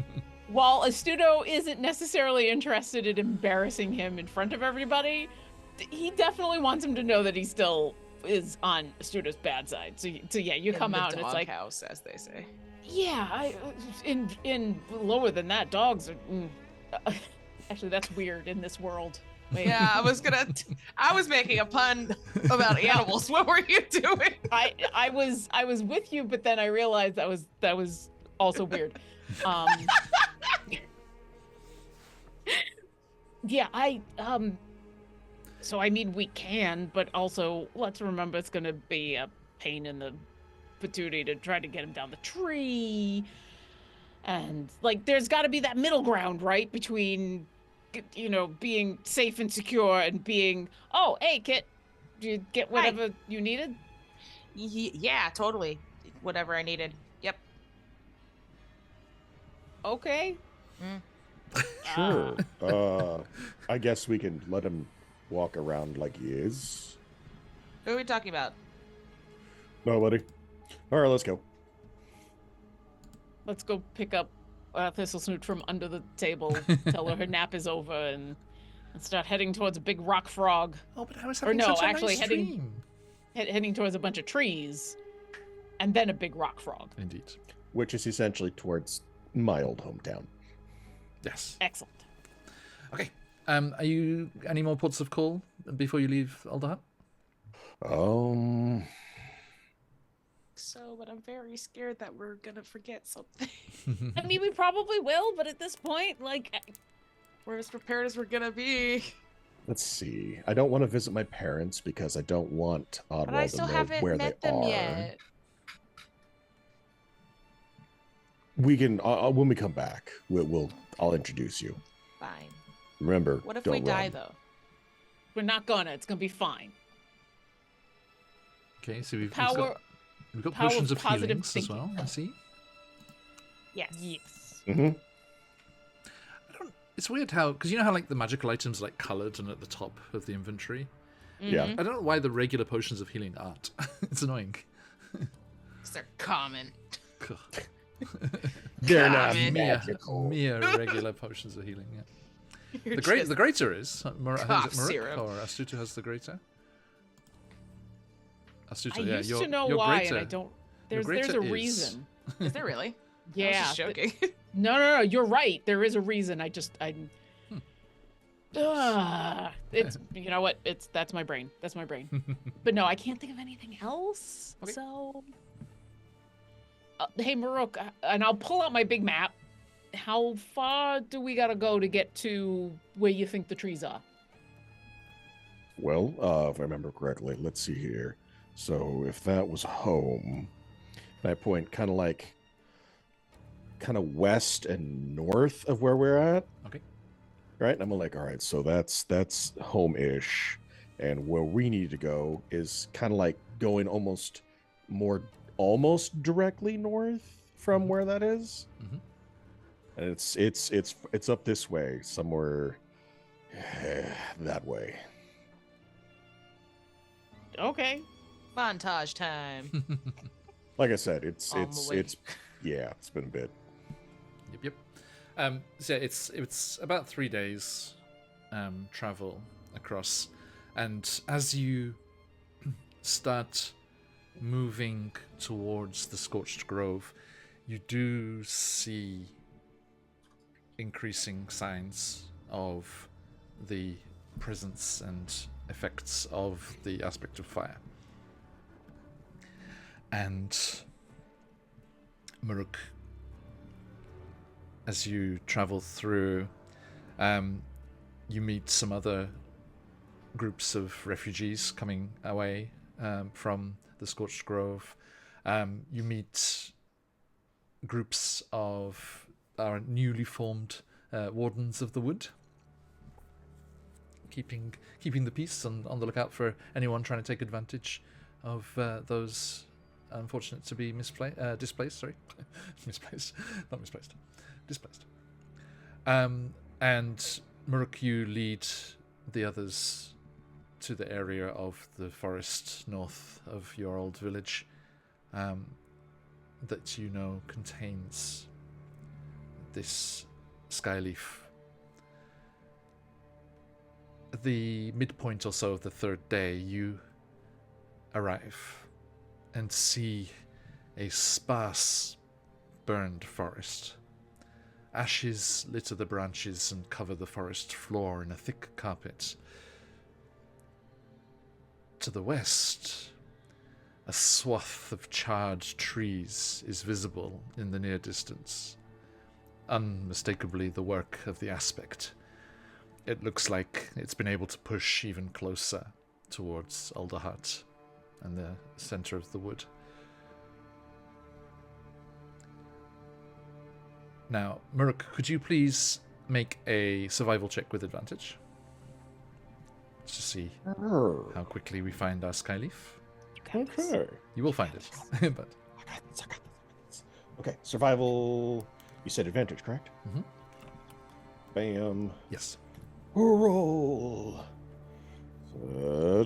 while Astudo isn't necessarily interested in embarrassing him in front of everybody, he definitely wants him to know that he still is on Astudo's bad side. So yeah, you come out and it's like, house, as they say. yeah, in lower than that, dogs are. Actually, that's weird in this world. Wait. Yeah, I was making a pun about animals. What were you doing? I was with you, but then I realized that was also weird. Yeah, so I mean we can, but also let's remember it's gonna be a pain in the patootie to try to get him down the tree. And like there's gotta be that middle ground, right? Between being safe and secure and being, oh, hey, Kit, did you get whatever you needed? Yeah, totally. Whatever I needed. Yep. Okay. Sure. I guess we can let him walk around like he is. Who are we talking about? Nobody. All right, let's go. Let's go pick up Thistle Snoot from under the table, tell her nap is over, and And start heading towards a big rock frog. Oh, but I was Or having no, such a actually nice heading- dream. Heading towards a bunch of trees. And then a big rock frog. Indeed. Which is essentially towards my old hometown. Yes. Excellent. Okay. Are you any more ports of call before you leave Alderhut? So, but I'm very scared that we're gonna forget something. I mean, we probably will, but at this point, like, We're as prepared as we're gonna be. Let's see. I don't want to visit my parents because I don't want But I Oddwell to still know haven't where met they them are. yet. We can when we come back. I'll introduce you. Fine. Remember, What if don't we die run. though? we're not gonna. It's gonna be fine. Okay, so we've Power. got power potions of of positive healings as well, thinking. I see. Yes. Yes. Mhm. It's weird how, because you know how like the magical items are like coloured and at the top of the inventory? Yeah. Mhm. I don't know why the regular potions of healing aren't. It's annoying. 'Cause they're common. They're not Common. magical. Mere regular potions of healing, yeah. You're The just- greater is. I think cough it's Muruk syrup. or Astuto has the greater. Astuto, I yeah. used your, to know your why, greater, and I don't. your There's greater a is- reason. Is there really? I was Yeah. just joking. No. You're right. There is a reason. It's you know what? That's my brain. That's my brain. But no, I can't think of anything else. Okay. So, hey Maruk, and I'll pull out my big map. How far do we gotta go to get to where you think the trees are? Well, if I remember correctly, let's see here. So if that was home, I point kind of west and north of where we're at. Okay. Right? And I'm like, all right, so that's home-ish. And where we need to go is kind of like going almost directly north from where that is. Mhm. And it's up this way, somewhere that way. Okay. Montage time. Like I said, it's On the way. it's been a bit. Yep. So it's about 3 days travel across, and as you start moving towards the Scorched Grove, you do see increasing signs of the presence and effects of the aspect of fire. And Muruk, as you travel through, you meet some other groups of refugees coming away from the Scorched Grove. You meet groups of our newly formed Wardens of the Wood, keeping the peace and on the lookout for anyone trying to take advantage of those unfortunate to be displaced. Sorry, misplaced, not misplaced, displaced. And Muruk, you lead the others to the area of the forest north of your old village that you know contains this skyleaf. At the midpoint or so of the third day, you arrive and see a sparse, burned forest. Ashes litter the branches and cover the forest floor in a thick carpet. To the west, a swath of charred trees is visible in the near distance, unmistakably the work of the aspect. It looks like it's been able to push even closer towards Alderhut and the center of the wood. Now, Muruk, could you please make a survival check with advantage? To see how quickly we find our skyleaf. Okay. You will find it, but Okay. Survival. You said advantage, correct? Mhm. Bam. yes. Roll.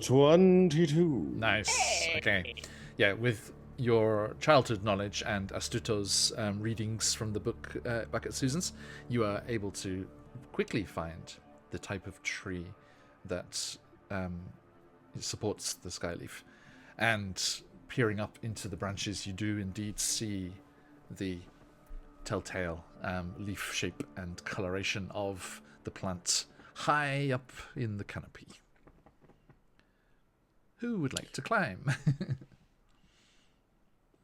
22. Nice. Okay. Yeah, with your childhood knowledge and Astuto's readings from the book back at Susan's, you are able to quickly find the type of tree that supports the skyleaf. And peering up into the branches, you do indeed see the telltale leaf shape and coloration of the plant high up in the canopy. Who would like to climb?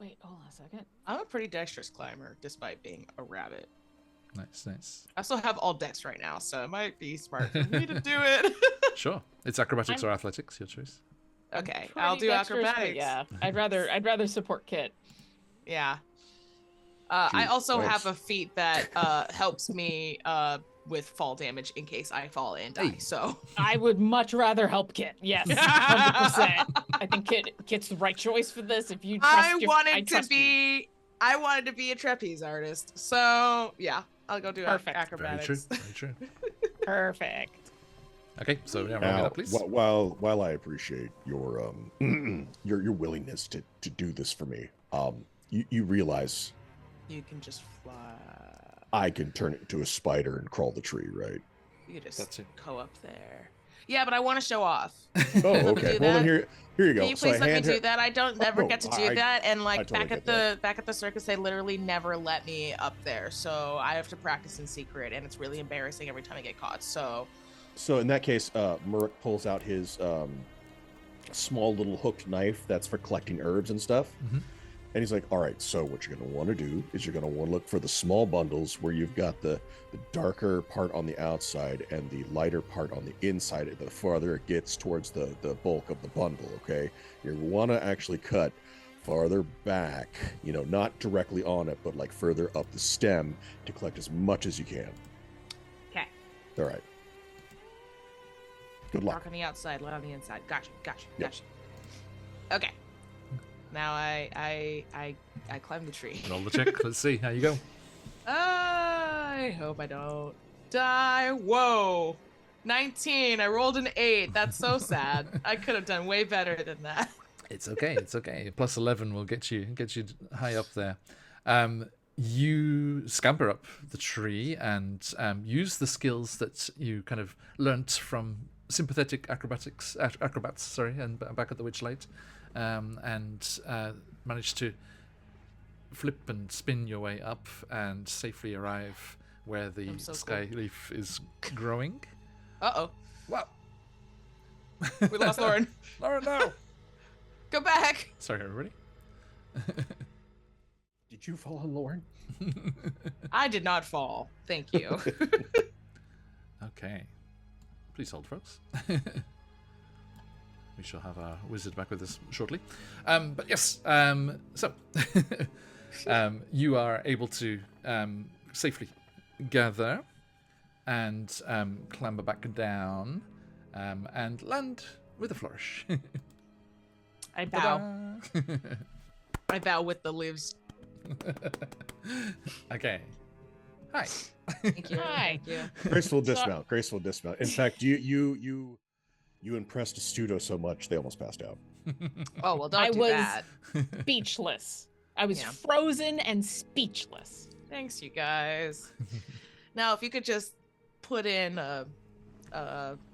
Wait, hold on a second. I'm a pretty dexterous climber, despite being a rabbit. Nice. I still have all dex right now, so it might be smart for me to do it. Sure. It's acrobatics or athletics, your choice. Okay, Pretty I'll do dexterous, but acrobatics. Yeah, I'd rather support Kit. Yeah. I also Christ. have a feat that helps me with fall damage in case I fall and die. Hey. So I would much rather help Kit. Yes, 100%. I think Kit's the right choice for this. If you trust I your, wanted to trust you. be a trapeze artist. So yeah, I'll go do Perfect. acrobatics. Very true. Perfect. Okay, so yeah, roll me Now, that, please. while I appreciate your your willingness to do this for me, you realize You can just fly. I can turn it into a spider and crawl the tree, right? You could just That's it. go up there. Yeah, but I want to show off. Oh, okay. Well, then here you go. Can you So I please let me hand do her- that? I don't never no, get to do I- that, and like totally back at get that. the circus, they literally never let me up there, so I have to practice in secret, and it's really embarrassing every time I get caught. So So in that case, Murk pulls out his small little hooked knife that's for collecting herbs and stuff. Mhm. And he's like, all right, so what you're going to want to do is you're going to want to look for the small bundles where you've got the darker part on the outside and the lighter part on the inside. The farther it gets towards the bulk of the bundle, okay? You want to actually cut farther back, not directly on it, but like further up the stem to collect as much as you can. okay, All right. Good luck. dark on the outside, light on the inside. Gotcha. Yep. Okay. Now I climb the tree. Roll the check. Let's see how you go. I hope I don't die. Whoa. 19. I rolled an 8. That's so sad. I could have done way better than that. It's okay. It's okay. Plus 11 will get you high up there. You scamper up the tree and use the skills that you kind of learnt from sympathetic acrobats, and back at the Witchlight, and manage to flip and spin your way up and safely arrive where the I'm so sky leaf is growing. Uh-oh. Wow. We lost Lauren. Lauren, no! Go back. Sorry, everybody. Did you fall on Lauren? I did not fall. Thank you. Okay. Please hold, folks. We shall have our wizard back with us shortly. But yes, so you are able to safely gather and clamber back down and land with a flourish. I bow. Ta-da! I bow with the leaves. Okay. Hi. Thank you. Hi. Thank you. Graceful dismount. Graceful dismount. In fact, you impressed Astuto so much they almost passed out. Oh, well, don't I do was- that. Speechless. I was Yeah. frozen and speechless. Thanks, you guys. Now, if you could just put in a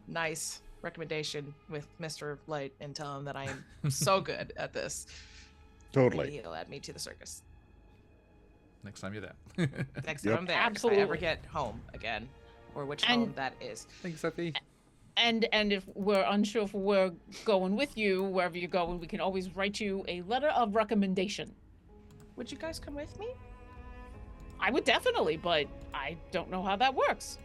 nice recommendation with Mr. Light and tell him that I am so good at this. Totally. Maybe he'll add me to the circus. Next time you're there. Next Yep. time I'm there. If I Absolutely. ever get home again. Or which And- home that is. Thanks, Sophie. And if we're unsure if we're going with you, wherever you're going, we can always write you a letter of recommendation. Would you guys come with me? I would definitely, but I don't know how that works.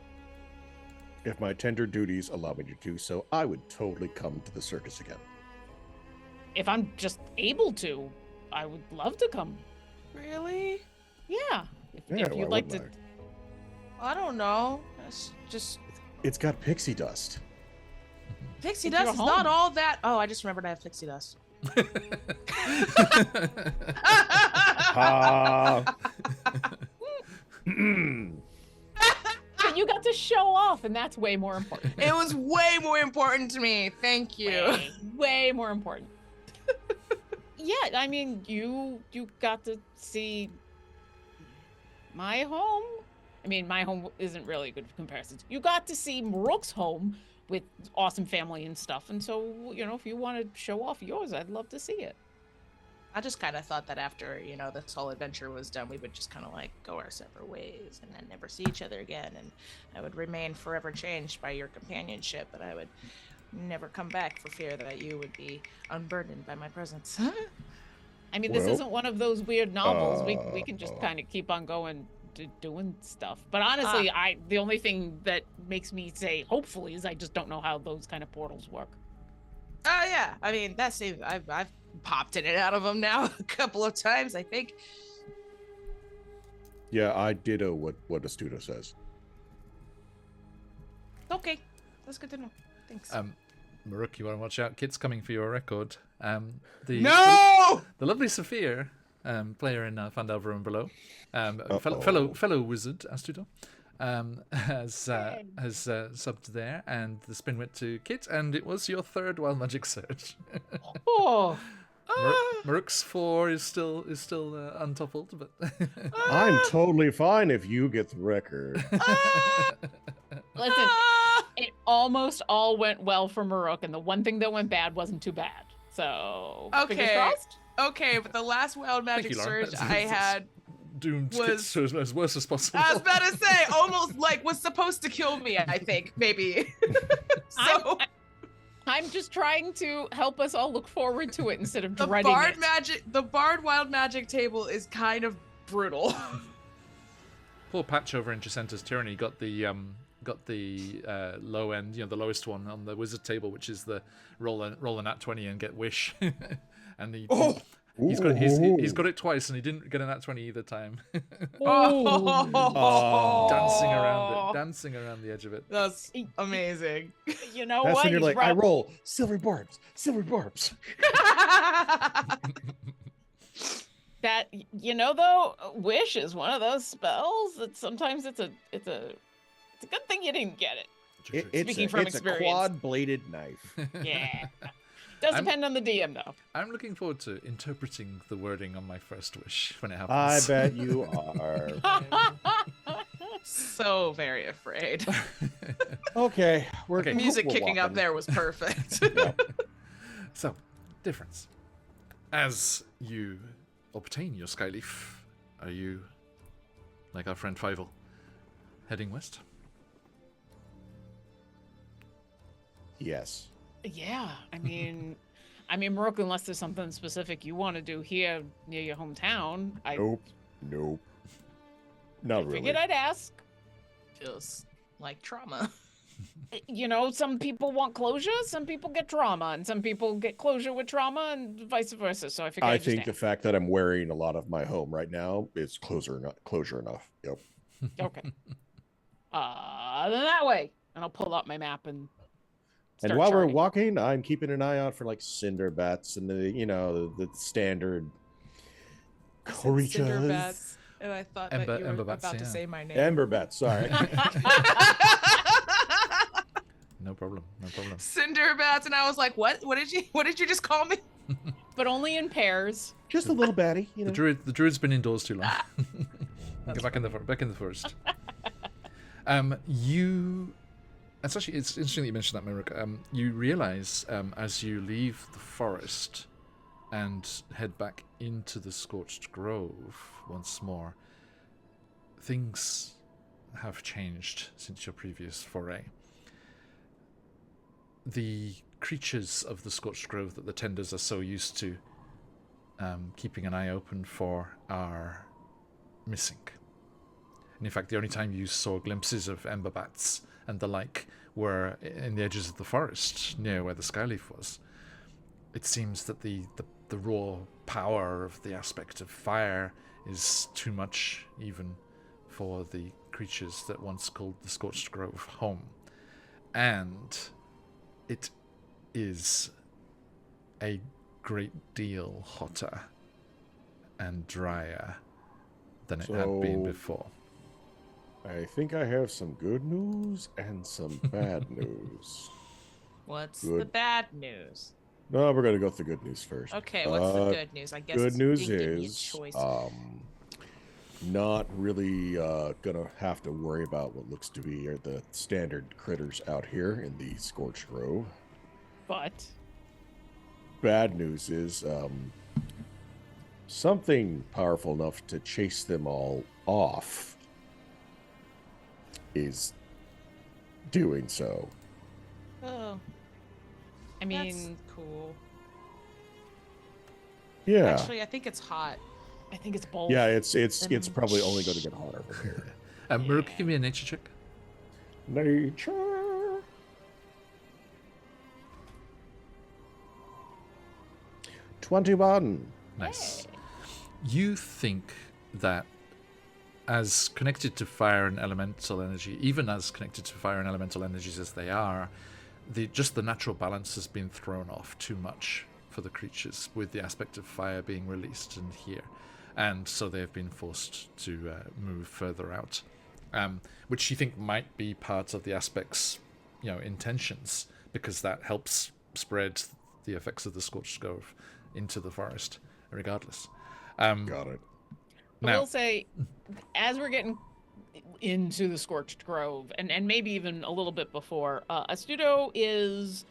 If my tender duties allow me to do so, I would totally come to the circus again. If I'm just able to, I would love to come. Really? Yeah. If Yeah, you'd why like to. wouldn't I don't know. It's just It's got pixie dust. pixie It's your dust is not home. all that. Oh, I just remembered I have pixie dust. Ah. But you got to show off, and that's way more important. It was way more important to me. Thank you. Way more important. Yeah, I mean, you got to see my home. I mean, my home isn't really a good comparison. You got to see Marok's home with awesome family and stuff. And so, you know, if you want to show off yours, I'd love to see it. I just kind of thought that after, you know, this whole adventure was done, we would just kind of like go our separate ways and then never see each other again. And I would remain forever changed by your companionship, but I would never come back for fear that you would be unburdened by my presence. I mean, this Well, isn't one of those weird novels. We can just kind of keep on going doing stuff. But honestly, the only thing that makes me say hopefully is I just don't know how those kind of portals work. Oh yeah, I mean I've popped in and out of them now a couple of times, I think. Yeah, I ditto what Astuto says. Okay, that's good to know. Thanks. Maruk, you want to watch out. Kit's coming for your record. No! The lovely Sophia, player in Fandalver and below, fellow wizard, Astuto, has subbed there, and the spin went to Kit, and it was your third wild magic surge. Oh, Maruk's 4 is still untoppled, but I'm totally fine if you get the record. listen, it almost all went well for Maruk, and the one thing that went bad wasn't too bad. So, fingers Okay. crossed. Okay, but the last wild Thank magic you, Lauren. surge I had, doomed was- Kit to as worse as possible. I was about to say, almost like was supposed to kill me, I think, maybe. So I'm just trying to help us all look forward to it instead of the dreading bard it. the bard wild magic table is kind of brutal. Poor Patch over in Jacinta's Tyranny got the low end, the lowest one on the wizard table, which is the roll a nat 20 and get wish. And he's got it twice, and he didn't get a nat 20 either time. Dancing around the edge of it. That's amazing. You know That's what? when you're He's like, I rough. roll silver barbs. That though, wish is one of those spells that sometimes it's a good thing you didn't get it. Speaking from it's experience. a quad-bladed knife. Yeah. Does I'm- depend on the DM though. I'm looking forward to interpreting the wording on my first wish when it I happens. bet you are. So very afraid. Okay, Okay. Music we're kicking up walking. there was perfect. Yep. So, difference. As you obtain your Skyleaf, are you, like our friend Fievel, heading west? Yes. Yeah, I mean, Marok, unless there's something specific you want to do here near your hometown, I Nope. Not really. figured I'd ask. Feels like trauma. Some people want closure, some people get trauma, and some people get closure with trauma, and vice versa. So I figured I I'd just think the fact that I'm wearing a lot of my home right now is closure enough. Yep. okay. Then that way, and I'll pull out my map and. And start while we're charting. walking, I'm keeping an eye out for like cinder bats and the standard creatures. Cinder bats. And I thought that you were Ember bats, about to yeah. say my name. Ember bats. Sorry. No problem. Cinder bats, and I was like, "What? What did you just call me?" But only in pairs. Just a little batty. The druid's been indoors too long. Get back in the forest. It's interesting that you mentioned that, Merrick. You realize as you leave the forest and head back into the Scorched Grove once more, things have changed since your previous foray. The creatures of the Scorched Grove that the Tenders are so used to keeping an eye open for are missing. And in fact, the only time you saw glimpses of ember bats and the like were in the edges of the forest near where the Skyleaf was. It seems that the raw power of the aspect of fire is too much even for the creatures that once called the Scorched Grove home. And it is a great deal hotter and drier than it had been So- before. I think I have some good news and some bad news. What's the Good. bad news? No, we're gonna go with the good news first. Okay, what's the good news? I guess Good it's- news you didn't give me a is choice. Not really gonna have to worry about what looks to be the standard critters out here in the Scorched Grove. But Bad news is something powerful enough to chase them all off is doing so. Oh, I that's mean, cool. Yeah. Actually, I think it's hot. I think it's both. Yeah, it's probably only going to get hotter from here. Murk, give me a nature check. Nature. 21. Nice. You think that as connected to fire and elemental energy, even as connected to fire and elemental energies as they are, the natural balance has been thrown off too much for the creatures, with the aspect of fire being released in here. And so they have been forced to move further out, which you think might be part of the aspect's, intentions, because that helps spread the effects of the Scorched Grove into the forest, regardless. Got it. I will say, as we're getting into the Scorched Grove, and maybe even a little bit before, Astuto is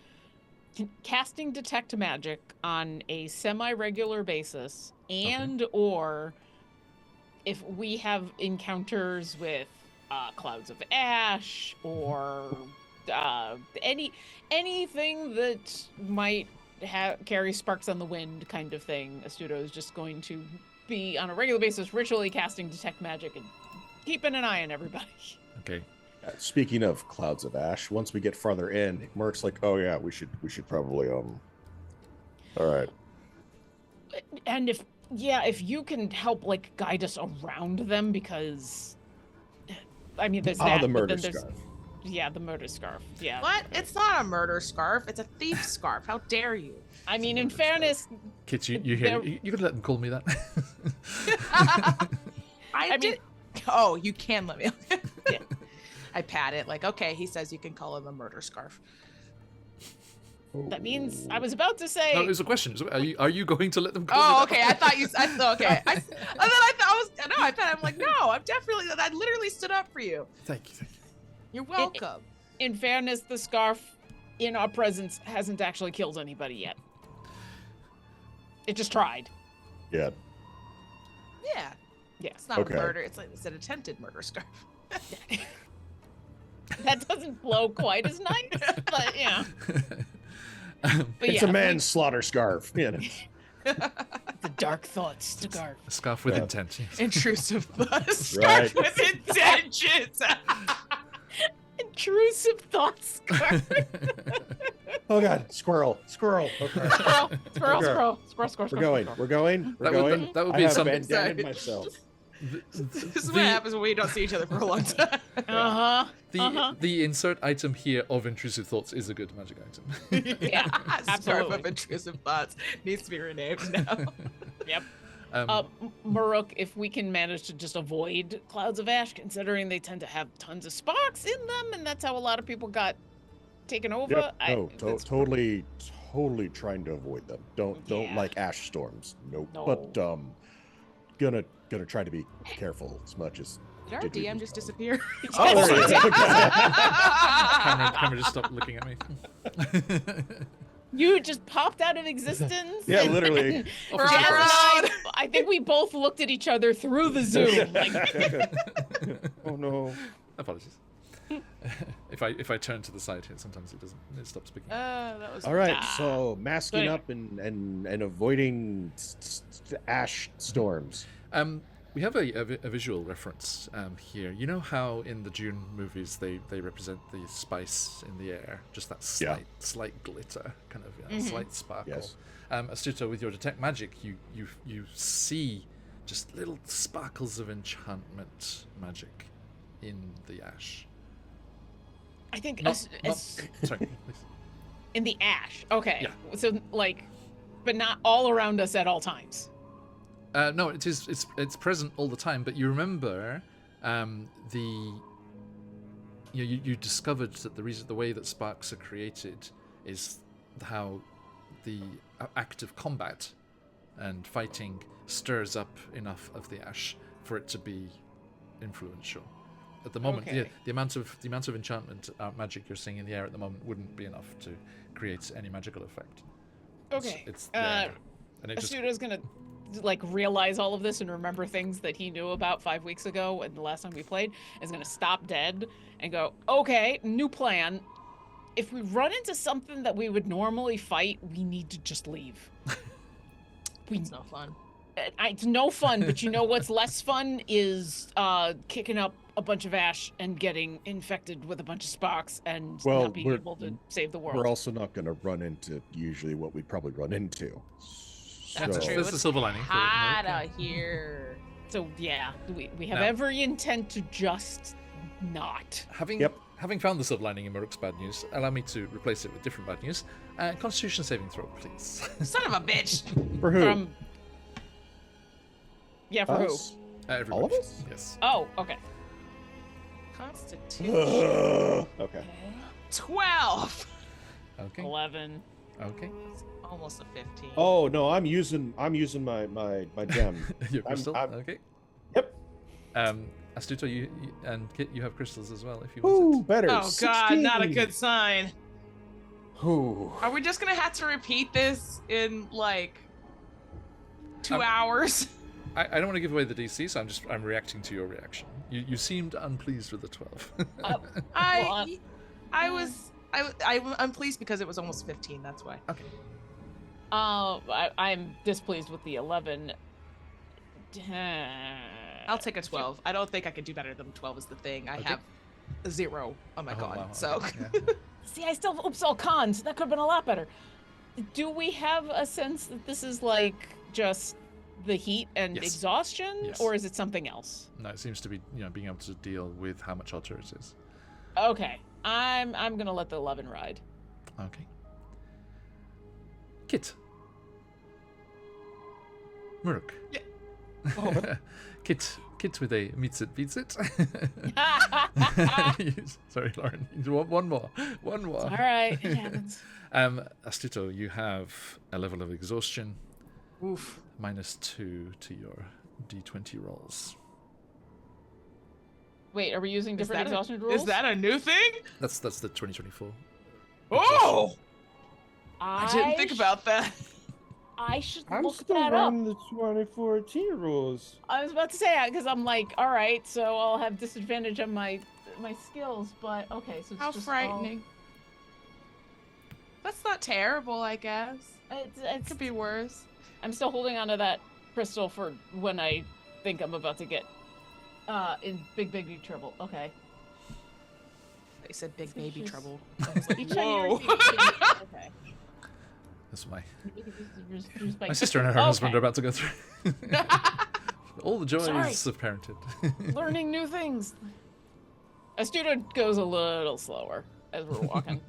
casting Detect Magic on a semi-regular basis, and or if we have encounters with clouds of ash or anything that might carry sparks on the wind kind of thing, Astuto is just going to be on a regular basis ritually casting Detect Magic and keeping an eye on everybody. Okay. Speaking of clouds of ash, once we get farther in, Merc's like, "Oh yeah, we should probably All right. And if you can help guide us around them, because I mean there's that, the but murder then there's scarf. the murder scarf. Yeah. What? It's not a murder scarf. It's a thief scarf. How dare you? I mean, in fairness, Kids, you hear? You gotta let them call me that. I mean- did. Oh, you can let me. Yeah. I pat it like, okay. He says you can call him a murder scarf. that means I was about to say. No, it was a question. Are you going to let them call me Oh, that? okay. I thought you. Okay. And then I thought I was. No, I pat. I'm like, no. I'm definitely. I literally stood up for you. Thank you. You're welcome. In fairness, the scarf in our presence hasn't actually killed anybody yet. It just tried. Yeah. Yeah. Yeah. It's not Okay. a murder. It's an attempted murder scarf. That doesn't blow quite as nice, but yeah. But It's yeah, a manslaughter scarf. the dark thoughts scarf. A scarf with intent. Yes. Intrusive thoughts. Right. Scarf with intentions. Intrusive thoughts scarf. Oh god, squirrel. Okay. Squirrel. We're going. That would I be have something. bandanaed myself. This is what happens when we don't see each other for a long time. The insert item here of intrusive thoughts is a good magic item. Yeah, Scarf absolutely. of intrusive thoughts needs to be renamed now. Yep. Um, Maruk, if we can manage to just avoid clouds of ash, considering they tend to have tons of sparks in them, and that's how a lot of people got taken over. Yep. Totally trying to avoid them. Don't Yeah. like ash storms. Nope. No. But gonna try to be careful as much as. Did our did we DM do just probably. disappear? Oh, there he is. Camera just stopped looking at me. You just popped out of existence. Yeah, and- literally. Jazz and I think we both looked at each other through the Zoom. Oh no. Apologies. If I turn to the side here, sometimes it stops speaking. That was All right, Ah. so masking Anyway. up and avoiding ash storms. We have a visual reference here. You know how in the Dune movies they represent the spice in the air, just that slight glitter, kind of slight sparkle. Yes. Astuto, with your detect magic, you see just little sparkles of enchantment magic in the ash. I think Sorry, please. in the ash. Okay. Yeah. So but not all around us at all times. No, it's present all the time. But you remember, you discovered that the way that sparks are created is how the act of combat and fighting stirs up enough of the ash for it to be influential. At the moment, Okay. the amount of enchantment magic you're seeing in the air at the moment wouldn't be enough to create any magical effect. Okay. It's there, and it just Astuto's gonna like realize all of this and remember things that he knew about 5 weeks ago and the last time we played. Is gonna stop dead and go, okay, new plan. If we run into something that we would normally fight, we need to just leave. It's no fun. It's no fun, but you know what's less fun is kicking up a bunch of ash and getting infected with a bunch of sparks and Well, not being we're- able to save the world. We're also not going to run into usually what we'd probably run into. That's So- true. There's the silver lining. for it, Hot no? out here. So yeah, we have Now- every intent to just not. Having found the silver lining in Maruk's bad news, allow me to replace it with different bad news. Constitution saving throw, please. Son of a bitch. For who? From yeah, for Us? Everybody. All of us? Yes. who? Oh, okay. Constitution. Okay. 12. Okay. 11. Okay. Almost a 15. Oh no, I'm using my gem. Your crystal. I'm- Okay. Yep. Astuto, you and Kit, you have crystals as well if you Ooh, want better. Oh god, not a 16. good sign. Ooh. Are we just gonna have to repeat this in like 2 Um, hours? it. I don't want to give away the DC, so I'm reacting to your reaction. You seemed unpleased with the 12. I'm pleased because it was almost 15. That's why. Okay. I'm displeased with the 11. I'll take a 12. I don't think I could do better than 12 is the thing. I Okay. have a 0 on my Oh, con. wow, So okay, yeah. See, I still have oops all cons. That could have been a lot better. Do we have a sense that this is like just the heat and Yes. exhaustion, Yes. or is it something else? No, it seems to be being able to deal with how much hotter it is. Okay, I'm gonna let the 11 ride. Okay. Kit. Muruk. Yeah. Kit with a meets it, beats it. Sorry, Lauren. You want one more. One more. All right, it happens. Astuto, you have a level of exhaustion. oof. -2 to your D20 rolls. Wait, are we using different exhaustion rules? Is that a new thing? That's the 2024. Oh! I didn't think about that. I should I'm look still that up. running the 2014 rules. I was about to say because I'm like, all right, so I'll have disadvantage on my skills, but okay, so it's How just frightening. That's not terrible, I guess. It It could be worse. I'm still holding on to that crystal for when I think I'm about to get in big trouble. Okay. They said big baby Suspicious. trouble. Each time you Whoa. repeat- okay. That's my My sister and her husband are about to go through. All the joys Sorry. of parenthood. learning new things. Astuto goes a little slower as we're walking,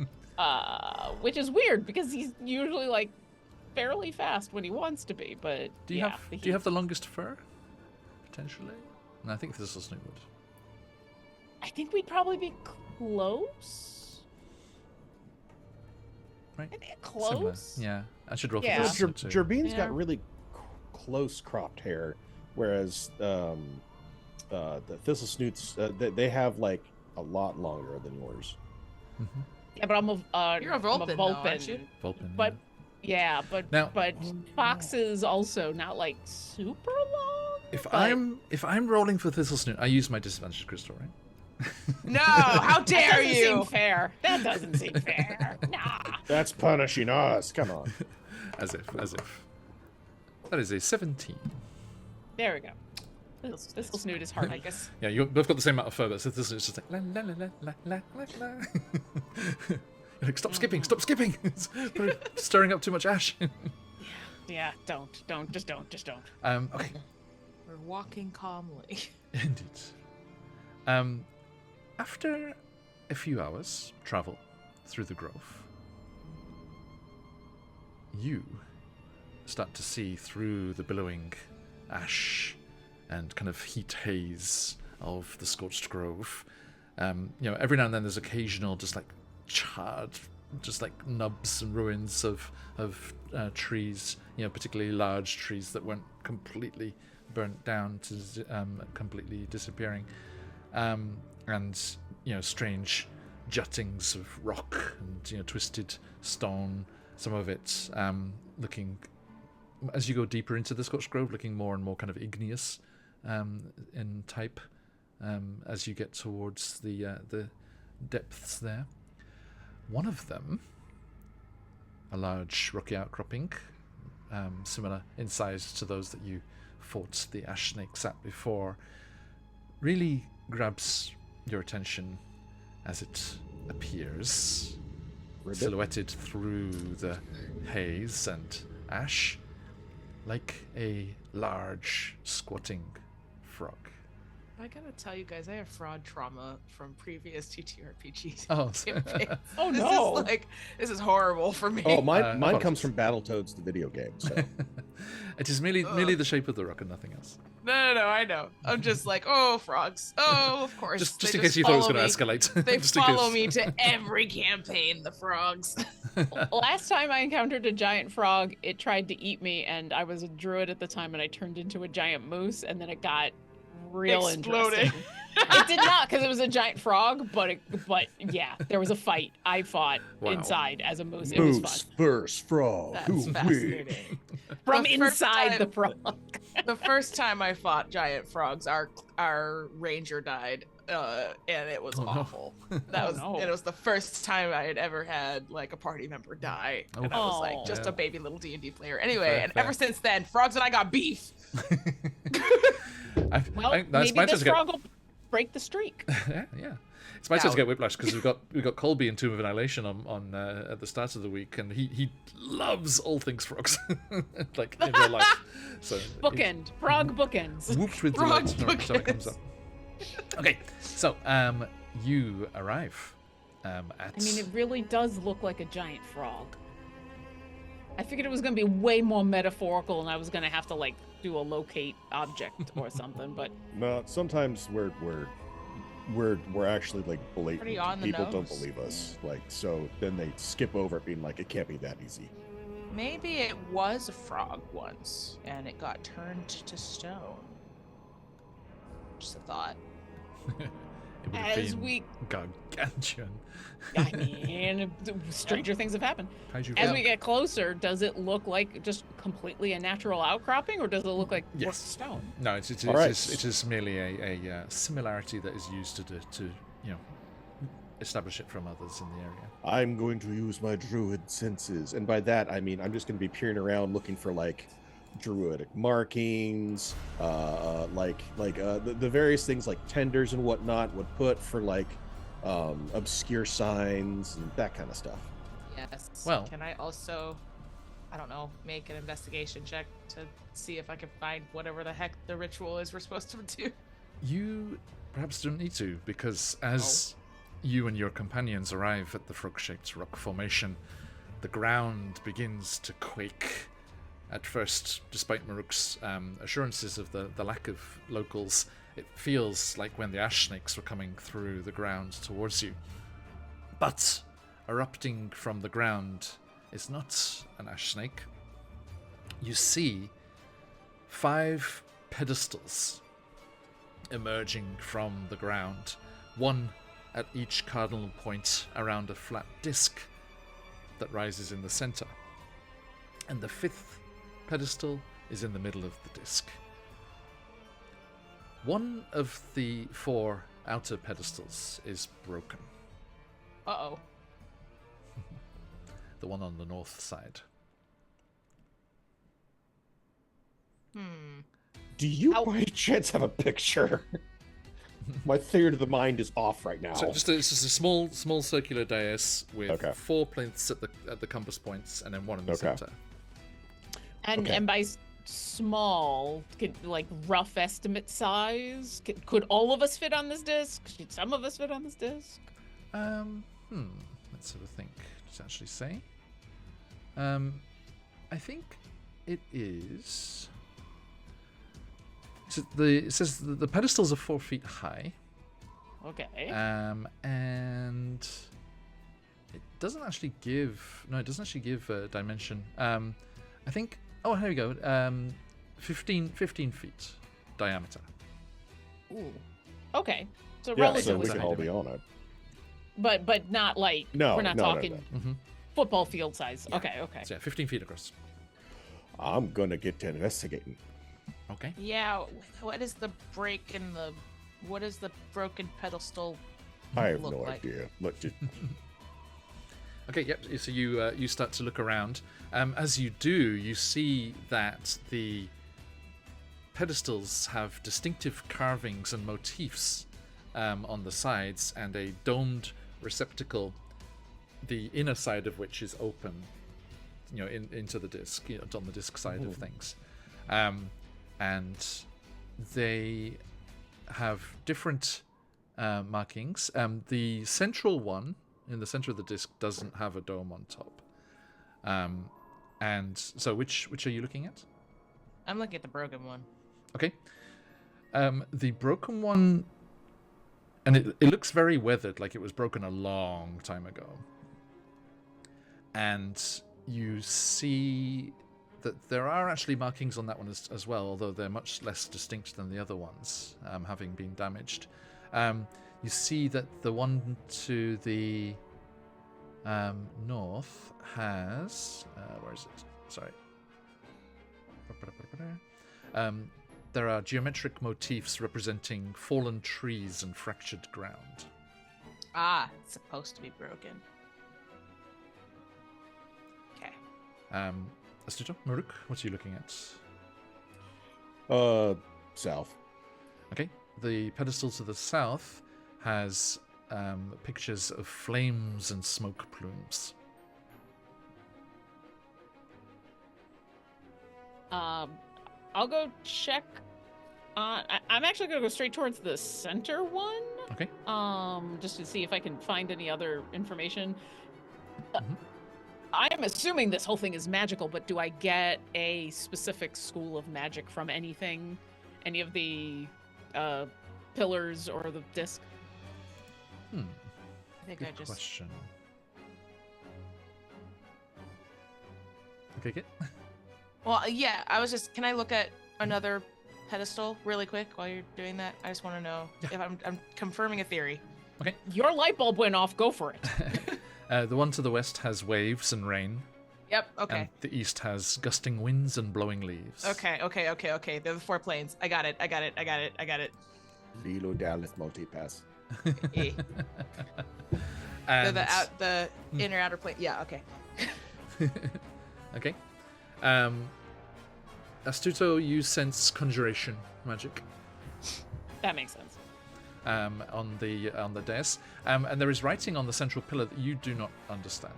which is weird because he's usually like fairly fast when he wants to be. But Do you yeah, have the Do you have heat- the longest fur? Potentially. No, I think this is Snootwood. I think we'd probably be close. Right. I think Similar. close. Yeah. I should roll for Yeah. this. Jer- one too. Jerbine's Yeah. got really close cropped hair, whereas the Thistle Snoots they have like a lot longer than yours. Mhm. Yeah, but I'm a You're a I'm Vulpin, though, aren't you? Vulpin, But yeah. yeah, but Now- but Fox's also not like super long. If but- I'm rolling for Thistle Snoot, I use my disadvantage crystal, right? No, how That dare doesn't you? seem fair. That doesn't seem fair. Nah. That's punishing us. Come on. As if. That is a 17. There we go. This snoot is hard, I guess. Yeah, you both got the same amount of fur, but Thistle Snoot's just like la la la la la la la. You're like, stop skipping! It's stirring up too much ash. Yeah, don't, just don't. Okay. We're walking calmly. Indeed. After a few hours travel through the grove, you start to see through the billowing ash and kind of heat haze of the scorched grove. Every now and then there's occasional just like charred just like nubs and ruins of trees, particularly large trees that weren't completely burnt down to completely disappearing, and strange juttings of rock and twisted stone. Some of it looking, as you go deeper into the Scotch Grove, looking more and more kind of igneous in type as you get towards the depths there. One of them, a large rocky outcropping, similar in size to those that you fought the ash snakes at before, really grabs your attention as it appears, silhouetted through the haze and ash, like a large squatting frog. I gotta tell you guys, I have fraud trauma from previous TTRPGs. Oh, campaigns. Oh no! This is horrible for me. Oh, mine comes from Battletoads, the video game. So it is merely the shape of the rock and nothing else. No, I know. I'm just like, oh, frogs. Oh, of course. just in case you thought it was going to escalate. They follow me to every campaign, the frogs. Last time I encountered a giant frog, it tried to eat me, and I was a druid at the time, and I turned into a giant moose, and then it got real Exploded. interesting. It did not, because it was a giant frog, but yeah, there was a fight. I fought inside as a moose. It was fun. Moose versus frog. That's Who wins? fascinating. From The first inside time- the frog. The first time I fought giant frogs, our ranger died, and it was awful. It was the first time I had ever had like a party member die, and I was like just a baby little D&D player. Anyway, and ever since then, frogs and I got beef. Maybe this frog will break the streak. yeah. It's my turn to get whiplash because we've got Colby in Tomb of Annihilation on at the start of the week, and he loves all things frogs, like in real life. So frog bookends. Whooped with Frog delight every time it comes up. Okay, so you arrive at. I mean, it really does look like a giant frog. I figured it was going to be way more metaphorical, and I was going to have to like do a locate object or something. But No, sometimes we're actually like Pretty blatant. on the People don't nose. believe us. Like, so then they skip over it, being like, it can't be that easy. Maybe it was a frog once, and it got turned to stone. Just a thought. It would have as been we, gargantuan. I mean, stranger things have happened. Kaiju As frog. we get closer, does it look like just completely a natural outcropping, or does it look like Yes. worked stone? No, it Alright. is merely a similarity that is used to establish it from others in the area. I'm going to use my druid senses, and by that I mean I'm just going to be peering around looking for like druidic markings, the various things like tenders and whatnot would put for like obscure signs and that kind of stuff. Yes. Well- Can I also, I don't know, make an investigation check to see if I can find whatever the heck the ritual is we're supposed to do? You perhaps don't need to, because as you and your companions arrive at the frog-shaped rock formation, the ground begins to quake. At first, despite Maruk's assurances of the lack of locals, it feels like when the ash snakes were coming through the ground towards you. But erupting from the ground is not an ash snake. You see 5 pedestals emerging from the ground, one at each cardinal point around a flat disc that rises in the center. And the 5th pedestal is in the middle of the disc. One of the 4 outer pedestals is broken, Uh-oh. the one on the north side. Do you by chance have a picture? My theory of the mind is off right now. So it's just a small circular dais with Okay. 4 plinths at the compass points and then one in the Okay. center. And Okay. and by small, like rough estimate size, could all of us fit on this disc? Should some of us fit on this disc? Let's have a think. Does it actually say? I think it is. So it says the pedestals are 4 feet high. Okay. And It doesn't actually give. No, it doesn't actually give a dimension. I think. Oh, here we go. 15 feet diameter. Ooh. Okay. So Yeah, so relatively we can all small. be on it. But not like No, we're not no, no, talking Mhm. football field size. Yeah. Okay. So yeah, 15 feet across. I'm gonna get to investigating. Okay. Yeah. What is the break in the? What is the broken pedestal? I have Look no like. idea. Look, just Okay, yep. So you start to look around. As you do, you see that the pedestals have distinctive carvings and motifs on the sides, and a domed receptacle, the inner side of which is open, into the disc, on the disc side of things, and they have different markings. The central one in the center of the disc doesn't have a dome on top. And so which are you looking at? I'm looking at the broken one. Okay. The broken one, and it looks very weathered, like it was broken a long time ago. And you see that there are actually markings on that one as well, although they're much less distinct than the other ones, having been damaged. You see that the one to the north has... where is it? Sorry. There are geometric motifs representing fallen trees and fractured ground. Ah, it's supposed to be broken. Okay. Astuto, Maruk, what are you looking at? south. Okay, the pedestal to the south has pictures of flames and smoke plumes. I'll go check. I'm actually gonna go straight towards the center one. Okay. Just to see if I can find any other information. Mhm. I'm assuming this whole thing is magical, but do I get a specific school of magic from anything? Any of the pillars or the disc? I think Good I just. question. Okay, good. Well, yeah, I was just. Can I look at another pedestal really quick while you're doing that? I just want to know Yeah. if I'm confirming a theory. Your light bulb went off. Go for it. The one to the west has waves and rain, Yep. Okay. and the east has gusting winds and blowing leaves. Okay. They're the 4 planes. I got it. Lilo Dallas multipass. Eh. And, They're the inner outer plane. Yeah. Okay. okay. Astuto, you sense conjuration magic That makes sense. on the dais, and there is writing on the central pillar that you do not understand.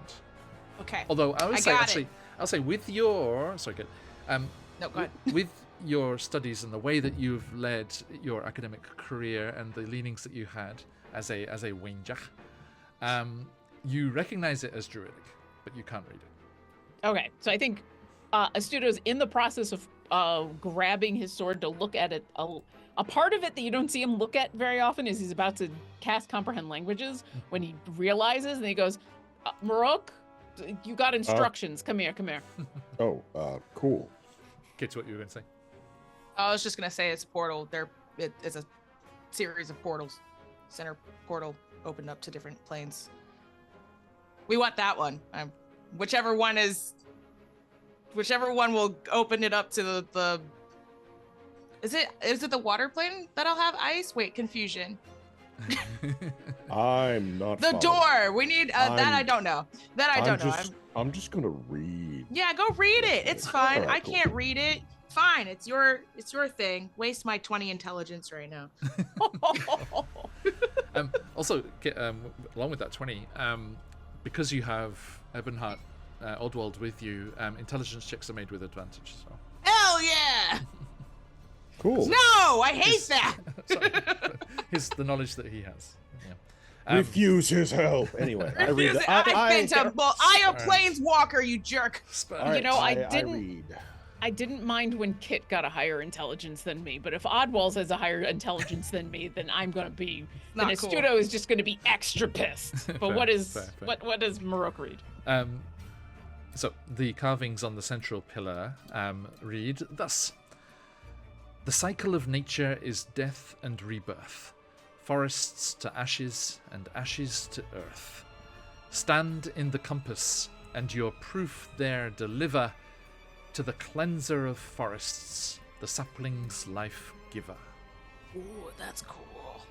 Okay. Although I would I say, got actually, I'll say with your No, go ahead. with your studies and the way that you've led your academic career and the leanings that you had as a Wenjach, you recognize it as druidic, but you can't read it. Okay, so I think Astuto's in the process of grabbing his sword to look at it. A part of it that you don't see him look at very often is he's about to cast Comprehend Languages when he realizes, and he goes, Marok, you got instructions. Come here. Oh, cool. Get to what you were going to say. I was just gonna say it's a portal. It's a series of portals. Center portal opened up to different planes. We want that one. Whichever one will open it up to the. Is it the water plane that'll have ice? Wait, confusion. I'm not. The following. door. We need that. I don't know. That I don't know. I'm just gonna read. Yeah, go read it. It's fine. All right, I cool. can't read it. Fine. It's your thing. Waste my 20 intelligence right now. Also, along with that 20, because you have Ebenhard Oddwald with you, intelligence checks are made with advantage. So. Hell yeah! Cool. No, I hate that. Sorry. The knowledge that he has. Yeah. Refuse his help. Anyway, I read. I a Sorry. planeswalker, you jerk. Spur. You know, I read. I didn't mind when Kit got a higher intelligence than me, but if Oddwalls has a higher intelligence than me, then I'm gonna be. Then Not cool. Astuto is just gonna be extra pissed. But Fair, what is fair. what does Marok read? So the carvings on the central pillar read thus: the cycle of nature is death and rebirth, forests to ashes and ashes to earth. Stand in the compass, and your proof there deliver to the cleanser of forests, the sapling's life giver. Ooh, that's cool.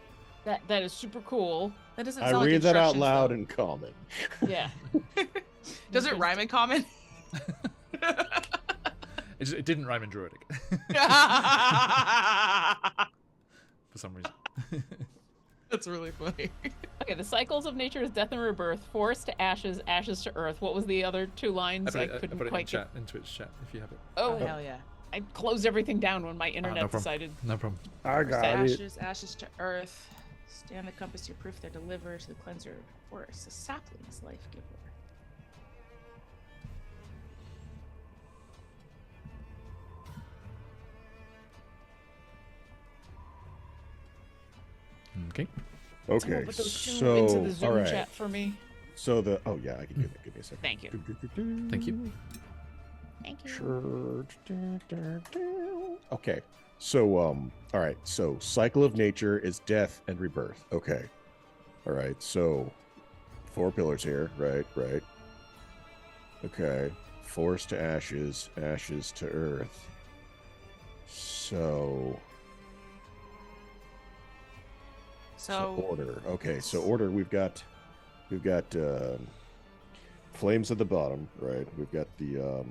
That is super cool. That doesn't I sound like read that out instructions, loud though. in common. Yeah. Does it rhyme in common? It didn't rhyme in Druidic for some reason. That's really funny. Okay, the cycles of nature is death and rebirth, forest to ashes, ashes to earth. What was the other two lines? I couldn't put it quite in Twitch chat if you have it. Oh, Hell yeah. I closed everything down when my no internet problem. decided. No problem. I got it. Ashes, ashes to earth. Stand the compass, your proof there deliver to the cleanser of forest. The sapling's life giver. Okay. Okay, Someone put those two so into the Zoom all right. chat for me. So the yeah, I can do that. Give me a second. Thank you. Thank you. Thank you. Sure. Okay. So all right. So cycle of nature is death and rebirth. Okay. All right. So 4 pillars here. Right. Right. Okay. Forest to ashes, ashes to earth. So order. Okay. So order. We've got flames at the bottom. Right. We've got the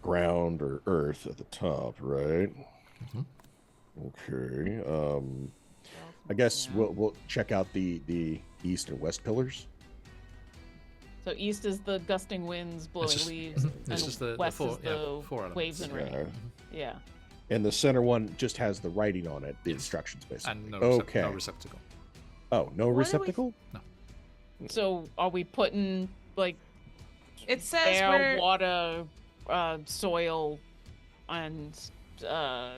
ground or earth at the top, right? Okay. I guess we'll check out the east and west pillars. So east is the gusting winds blowing just- leaves, it's and just the west four- is yeah, the four elements. waves and rain. Yeah. Yeah. And the center one just has the writing on it, the Yes. instructions basically. And no, okay. no receptacle. Oh, no What do we- receptacle? So are we putting like it says air, where water, soil, and I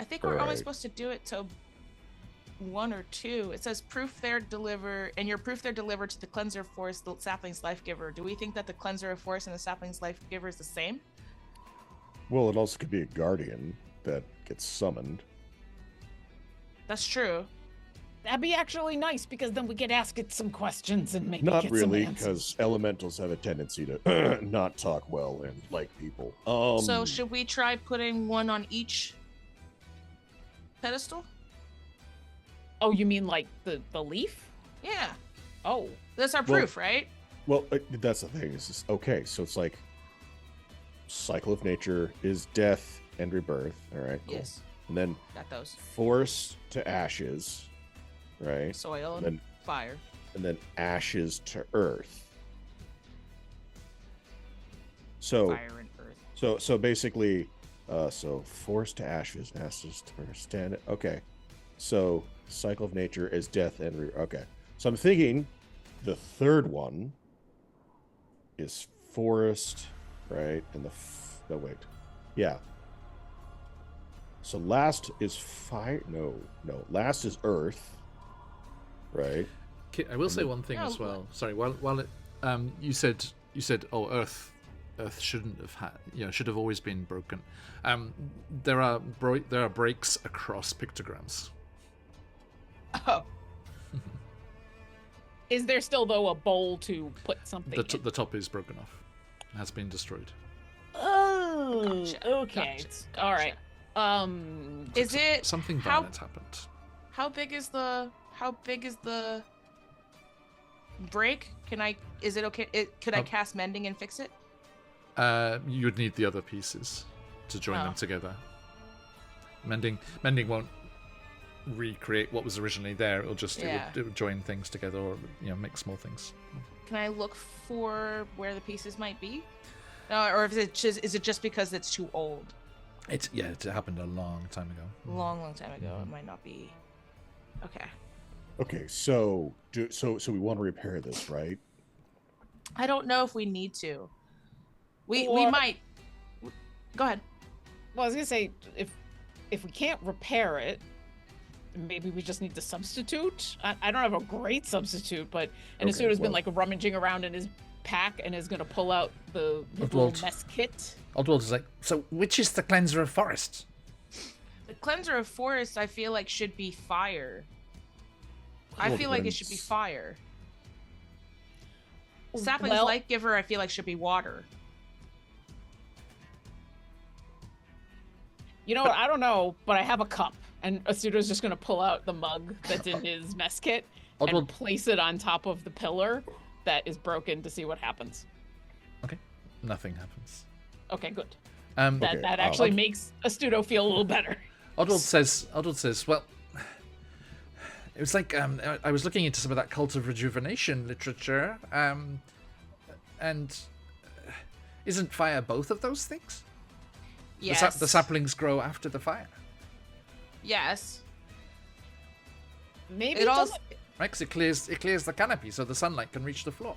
think we're only Right. supposed to do it to 1 or 2. It says proof there deliver, and your proof there delivered to the cleanser of forest, the sapling's life giver. Do we think that the cleanser of forest and the sapling's life giver is the same? Well, it also could be a guardian that gets summoned. That's true. that'd be actually nice because then we could ask it some questions and maybe Not get really, some answers. because elementals have a tendency to not talk well and like people. So should we try putting one on each pedestal? Oh, you mean like the leaf? Yeah. Oh, That's our Well- proof, right? Well, that's the thing. It's just, okay, so it's like cycle of nature is death and rebirth. All right, cool. Yes. And then Got those. force to ashes, right? Soil And and then fire. ashes to earth. So Fire and earth. so basically, so force to ashes, ashes to earth. Stand. Okay, so cycle of nature is death and okay. So I'm thinking the third one is forest, right? And no, wait, yeah. So last is fire. No, last is earth, right? Kit, I will say one thing No, as well. Sorry, while it, you said, oh, Earth shouldn't have had, should have always been broken. There are breaks across pictograms. Oh. is there still though a bowl to put something in? The top is broken off, has been destroyed. Oh, Gotcha, okay. gotcha, All right. Is it Something how violent happened. how big is the break? Is it okay? Could I Oh. cast mending and fix it? You'd need the other pieces to join Oh. them together. Mending won't recreate what was originally there. It'll just Yeah. it would join things together, or make small things. Can I look for where the pieces might be? Or is it just because it's too old? It happened a long time ago. Long time ago. It might not be. Okay. Okay, so we want to repair this, right? I don't know if we need to. We Or- might. Go ahead. Well, I was gonna say if we can't repair it, maybe we just need to substitute. I don't have a great substitute, but Asuda's been like rummaging around in his pack and is gonna pull out the little mess kit. Oddworld is like, so which is the cleanser of forests? The cleanser of forests, I feel like should be fire. I feel like it should be fire. Sapling's light giver, I feel like should be water. You know what? I don't know, but I have a cup, and Asuda's just gonna pull out the mug that's in his mess kit and place it on top of the pillar that is broken to see what happens. Okay, nothing happens. Okay, good. That actually makes Astudo feel a little better. Oddworld says, well, it was like I was looking into some of that cult of rejuvenation literature, and isn't fire both of those things? Yes. The saplings grow after the fire. Yes. Maybe it doesn't. Right, because it clears the canopy so the sunlight can reach the floor.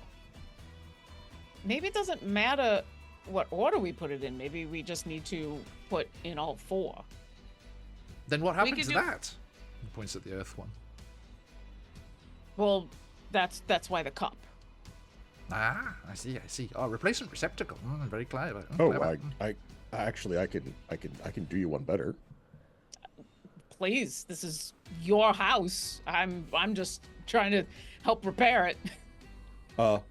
Maybe it doesn't matter what order we put it in. Maybe we just need to put in all four. Then what happened to that? He points at the earth one. Well, that's why the cup. Ah, I see. Oh, replacement receptacle. Very clever. I can do you one better. Please, this is your house. I'm just trying to help repair it.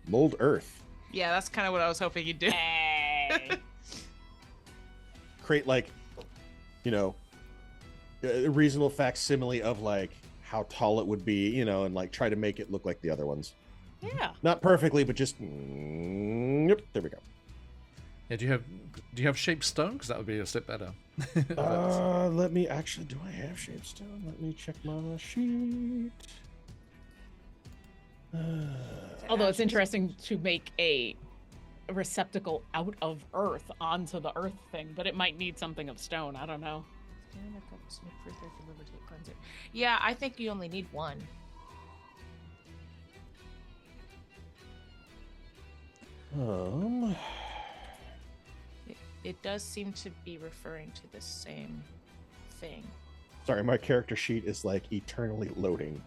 Mold earth. Yeah, that's kind of what I was hoping you'd do. Hey. Create like, a reasonable facsimile of like how tall it would be, and like try to make it look like the other ones. Yeah. Not perfectly, but just yep. There we go. Yeah. Do you have shaped stone? Because that would be a step better. Let me actually. Do I have shaped stone? Let me check my sheet. Although it's interesting to make a receptacle out of earth onto the earth thing, but it might need something of stone. I don't know. Yeah, I think you only need one. It does seem to be referring to the same thing. Sorry, my character sheet is like eternally loading.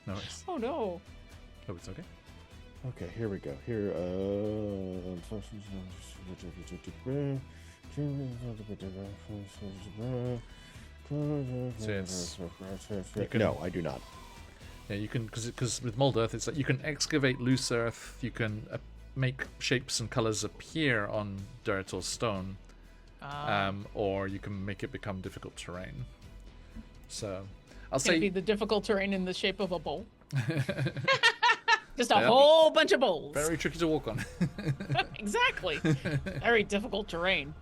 Nice. Oh no. Oh, it's okay. Okay, here we go. Here, no, I do not. Yeah, you can, because with mold earth, it's like you can excavate loose earth. You can make shapes and colors appear on dirt or stone, or you can make it become difficult terrain. So, I'll say be the difficult terrain in the shape of a bowl. Just a whole bunch of bowls. Very tricky to walk on. Exactly. Very difficult terrain.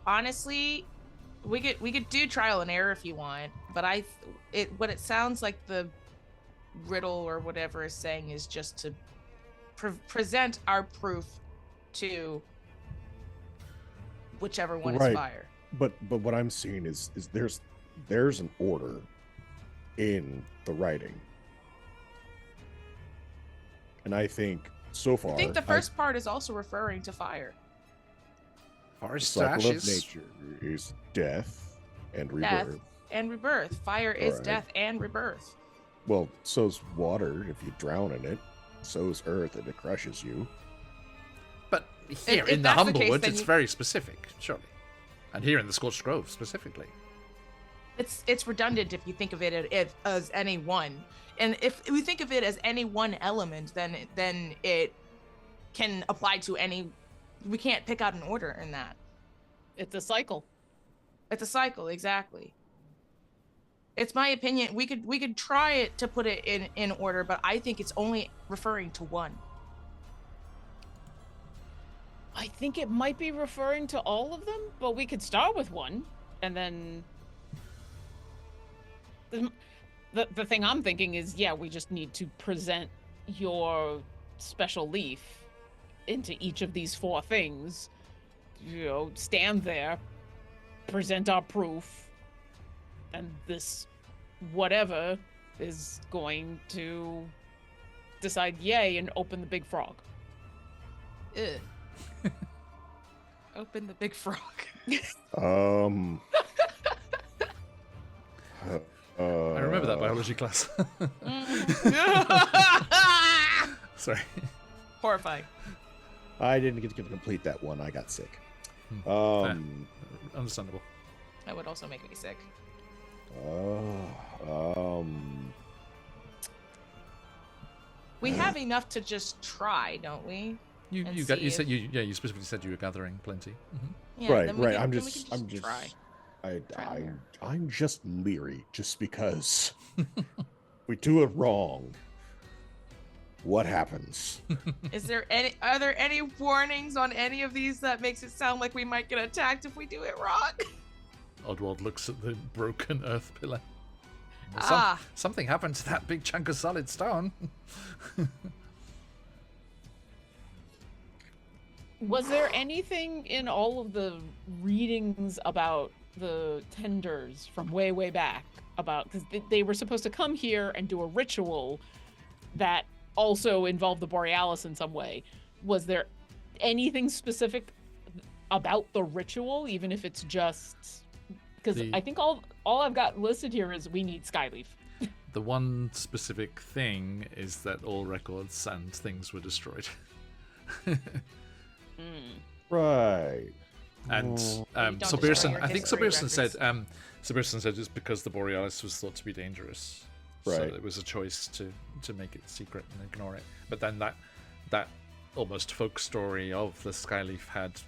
Honestly, we could do trial and error if you want, but what it sounds like the riddle or whatever is saying is just to present our proof to whichever one is fire. But what I'm seeing is there's an order in the writing, and I think so far I think the first part is also referring to fire. Forest the cycle of ashes. nature is death and rebirth. Death and rebirth. Fire is death and rebirth. Well, so's water if you drown in it. So's earth if it crushes you. But here If in the that's the case, Humblewood, then it's you- very specific, surely. And here in the Scorched Grove, specifically. It's redundant if you think of it as any one. And if we think of it as any one element, then it can apply to any. We can't pick out an order in that. It's a cycle. It's a cycle, exactly. It's my opinion. We could try it to put it in order, but I think it's only referring to one. I think it might be referring to all of them, but we could start with one, and then the thing I'm thinking is, yeah, we just need to present your special leaf into each of these four things. Stand there, present our proof, and this whatever is going to decide yay and open the big frog. Ugh. Open the big frog. I remember that biology class. Sorry. Horrifying. I didn't get to complete that one. I got sick. Understandable. That would also make me sick. We have enough to just try, don't we? You specifically said you were gathering plenty. Yeah, right, then we right. can- I'm then we just, can I'm just, try. I'm just leery, just because we do it wrong. What happens? Are there any warnings on any of these that makes it sound like we might get attacked if we do it wrong? Oddwald looks at the broken earth pillar. Something happened to that big chunk of solid stone. Was there anything in all of the readings about the tenders from way, way back about, because they were supposed to come here and do a ritual that also involved the Borealis in some way? Was there anything specific about the ritual, even if it's just, because I think all I've got listed here is we need Skyleaf. The one specific thing is that all records and things were destroyed. Right. And don't so destroy Pearson, your I think so history Pearson said it's because the Borealis was thought to be dangerous. So Right. it was a choice to make it secret and ignore it. But then that almost folk story of the Skyleaf had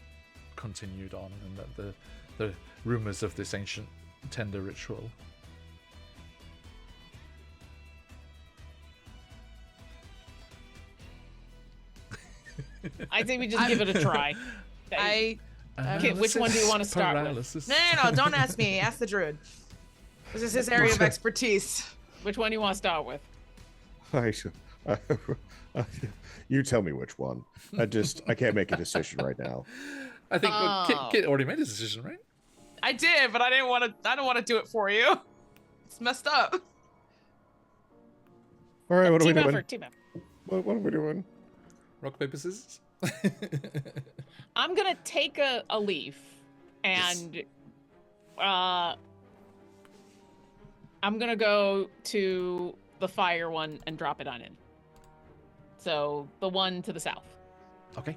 continued on, and that the rumors of this ancient tender ritual. I think we just give it a try. Okay, which one do you want to start with? Paralysis. No, don't ask me. Ask the druid. This is his area of expertise. Which one do you want to start with? You tell me which one. I can't make a decision right now. I think Kit already made his decision, right? I did, but I don't want to do it for you. It's messed up. All right, what are we Team doing? effort, team effort. What are we doing? Rock, paper, scissors? I'm gonna take a leaf and I'm gonna go to the fire one and drop it on in. So the one to the south. Okay.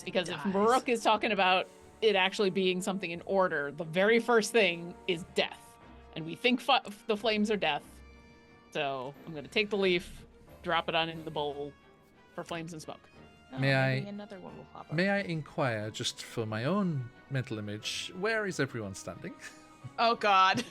Because if Maruk is talking about it actually being something in order, the very first thing is death. And we think the flames are death. So I'm gonna take the leaf, drop it on in the bowl for flames and smoke. Maybe another one will pop up. May I inquire, just for my own mental image, where is everyone standing? Oh God.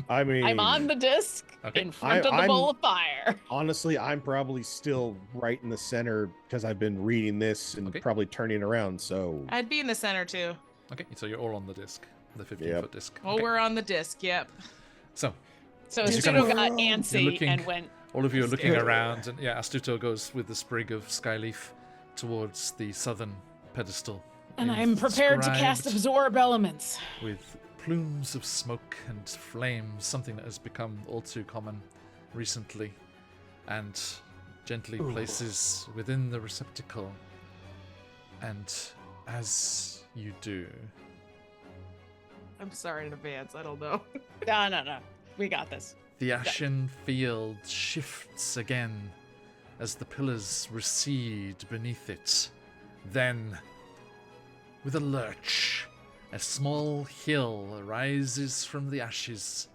I mean, I'm on the disc in front of the bowl of fire. Honestly, I'm probably still right in the center because I've been reading this and probably turning around. So I'd be in the center too. Okay, so you're all on the disc, the 15-foot disc. Well, Okay. we're on the disc. Yep. So you Astuto kind of- got antsy looking- and went. All of you are looking Scared. around, and Astuto goes with the sprig of skyleaf towards the southern pedestal. And I'm prepared to cast inscribed absorb elements. with plumes of smoke and flames, something that has become all too common recently, and gently places within the receptacle. And as you do, I'm sorry in advance. I don't know. No. We got this. the ashen field shifts again as the pillars recede beneath it. Then, with a lurch, a small hill rises from the ashes,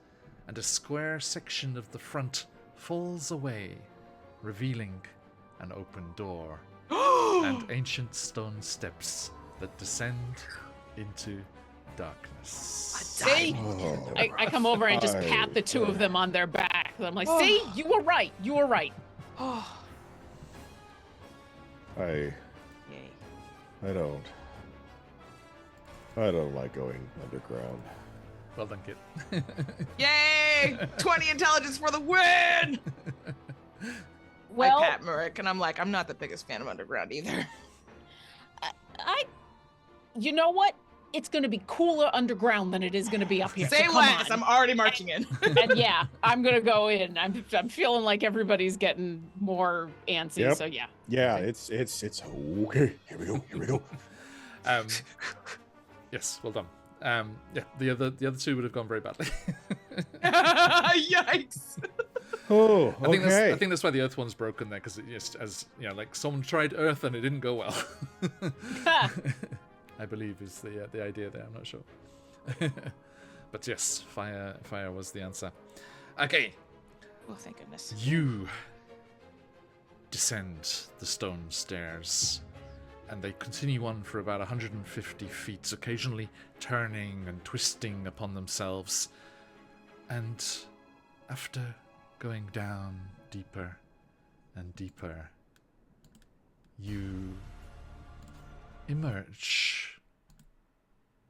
and a square section of the front falls away, revealing an open door and ancient stone steps that descend into darkness. See? I come over and just pat the two of them on their back. I'm like, see, you were right. You were right. Oh. I Yay. don't like going underground. Well done, Kit. Yay! 20 intelligence for the win! Well, I pat Murik, and I'm like, I'm not the biggest fan of underground either. you know what? it's going to be cooler underground than it is going to be up here. Say so come less. on. I'm already marching in. And yeah, I'm going to go in. I'm feeling like everybody's getting more antsy. Yep. So yeah. Yeah, it's okay. Here we go. Yes, well done. Yeah, the other two would have gone very badly. Yikes. Oh, I think okay. that's why the earth one's broken there, because just as like someone tried earth and it didn't go well. I believe is the idea there. I'm not sure, but yes, fire was the answer. Okay, Oh, thank goodness. you descend the stone stairs, and they continue on for about 150 feet, occasionally turning and twisting upon themselves. And after going down deeper and deeper, you emerge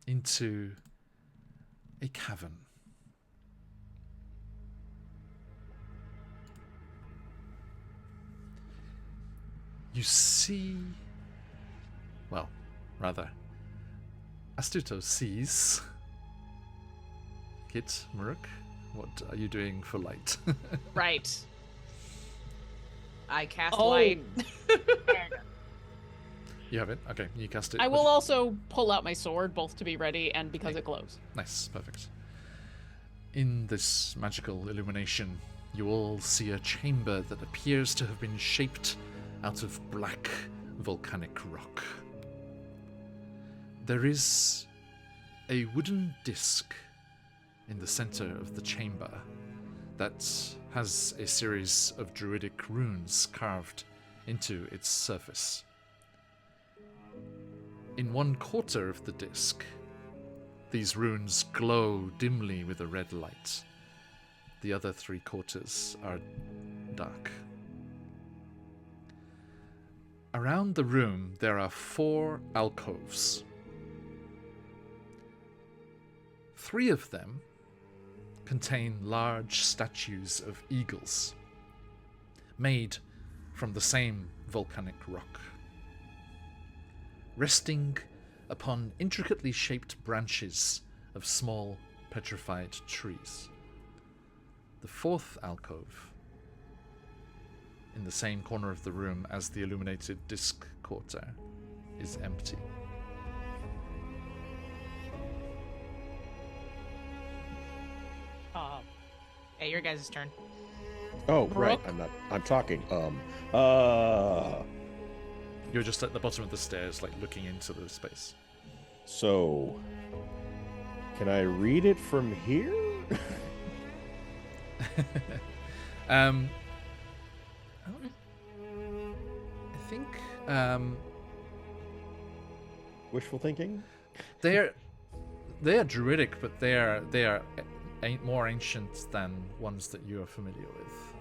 into a cavern. You see, well, rather, Astuto sees. Kit, Muruk, what are you doing for light? Right. I cast Oh. light. You have it? Okay, you cast it. I What will also pull out my sword, both to be ready and because Okay. it glows. Nice, perfect. In this magical illumination, you all see a chamber that appears to have been shaped out of black volcanic rock. There is a wooden disc in the center of the chamber that has a series of druidic runes carved into its surface. In one quarter of the disc, these runes glow dimly with a red light. The other 3 quarters are dark. Around the room, there are 4 alcoves. 3 of them contain large statues of eagles, made from the same volcanic rock. Resting upon intricately shaped branches of small petrified trees. The 4th alcove, in the same corner of the room as the illuminated disc quarter, is empty. Hey, your guys' turn. Oh, right. Brooke? I'm talking. You're just at the bottom of the stairs, like looking into the space. So, can I read it from here? I think Wishful thinking? they're druidic, but they are more ancient than ones that you are familiar with.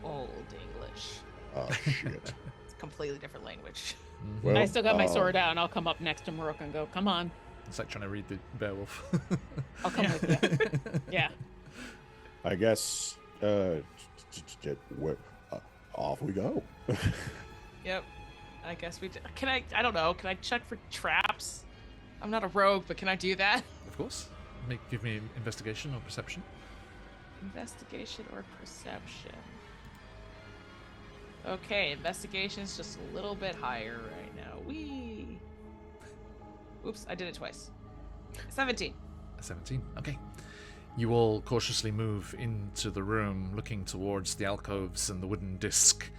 Old English. Oh, shit. It's a completely different language. Well, I still got my sword out, and I'll come up next to Maruk and go, come on. It's like trying to read the Beowulf. I'll come with you. Yeah. I guess, off we go. Yep. I guess we. Can I? I don't know. Can I check for traps? I'm not a rogue, but can I do that? Of course. Give me investigation or perception. Investigation or perception? Okay, investigation's just a little bit higher right now. Whee! Oops, I did it twice. 17. 17. Okay. You all cautiously move into the room, looking towards the alcoves and the wooden disc.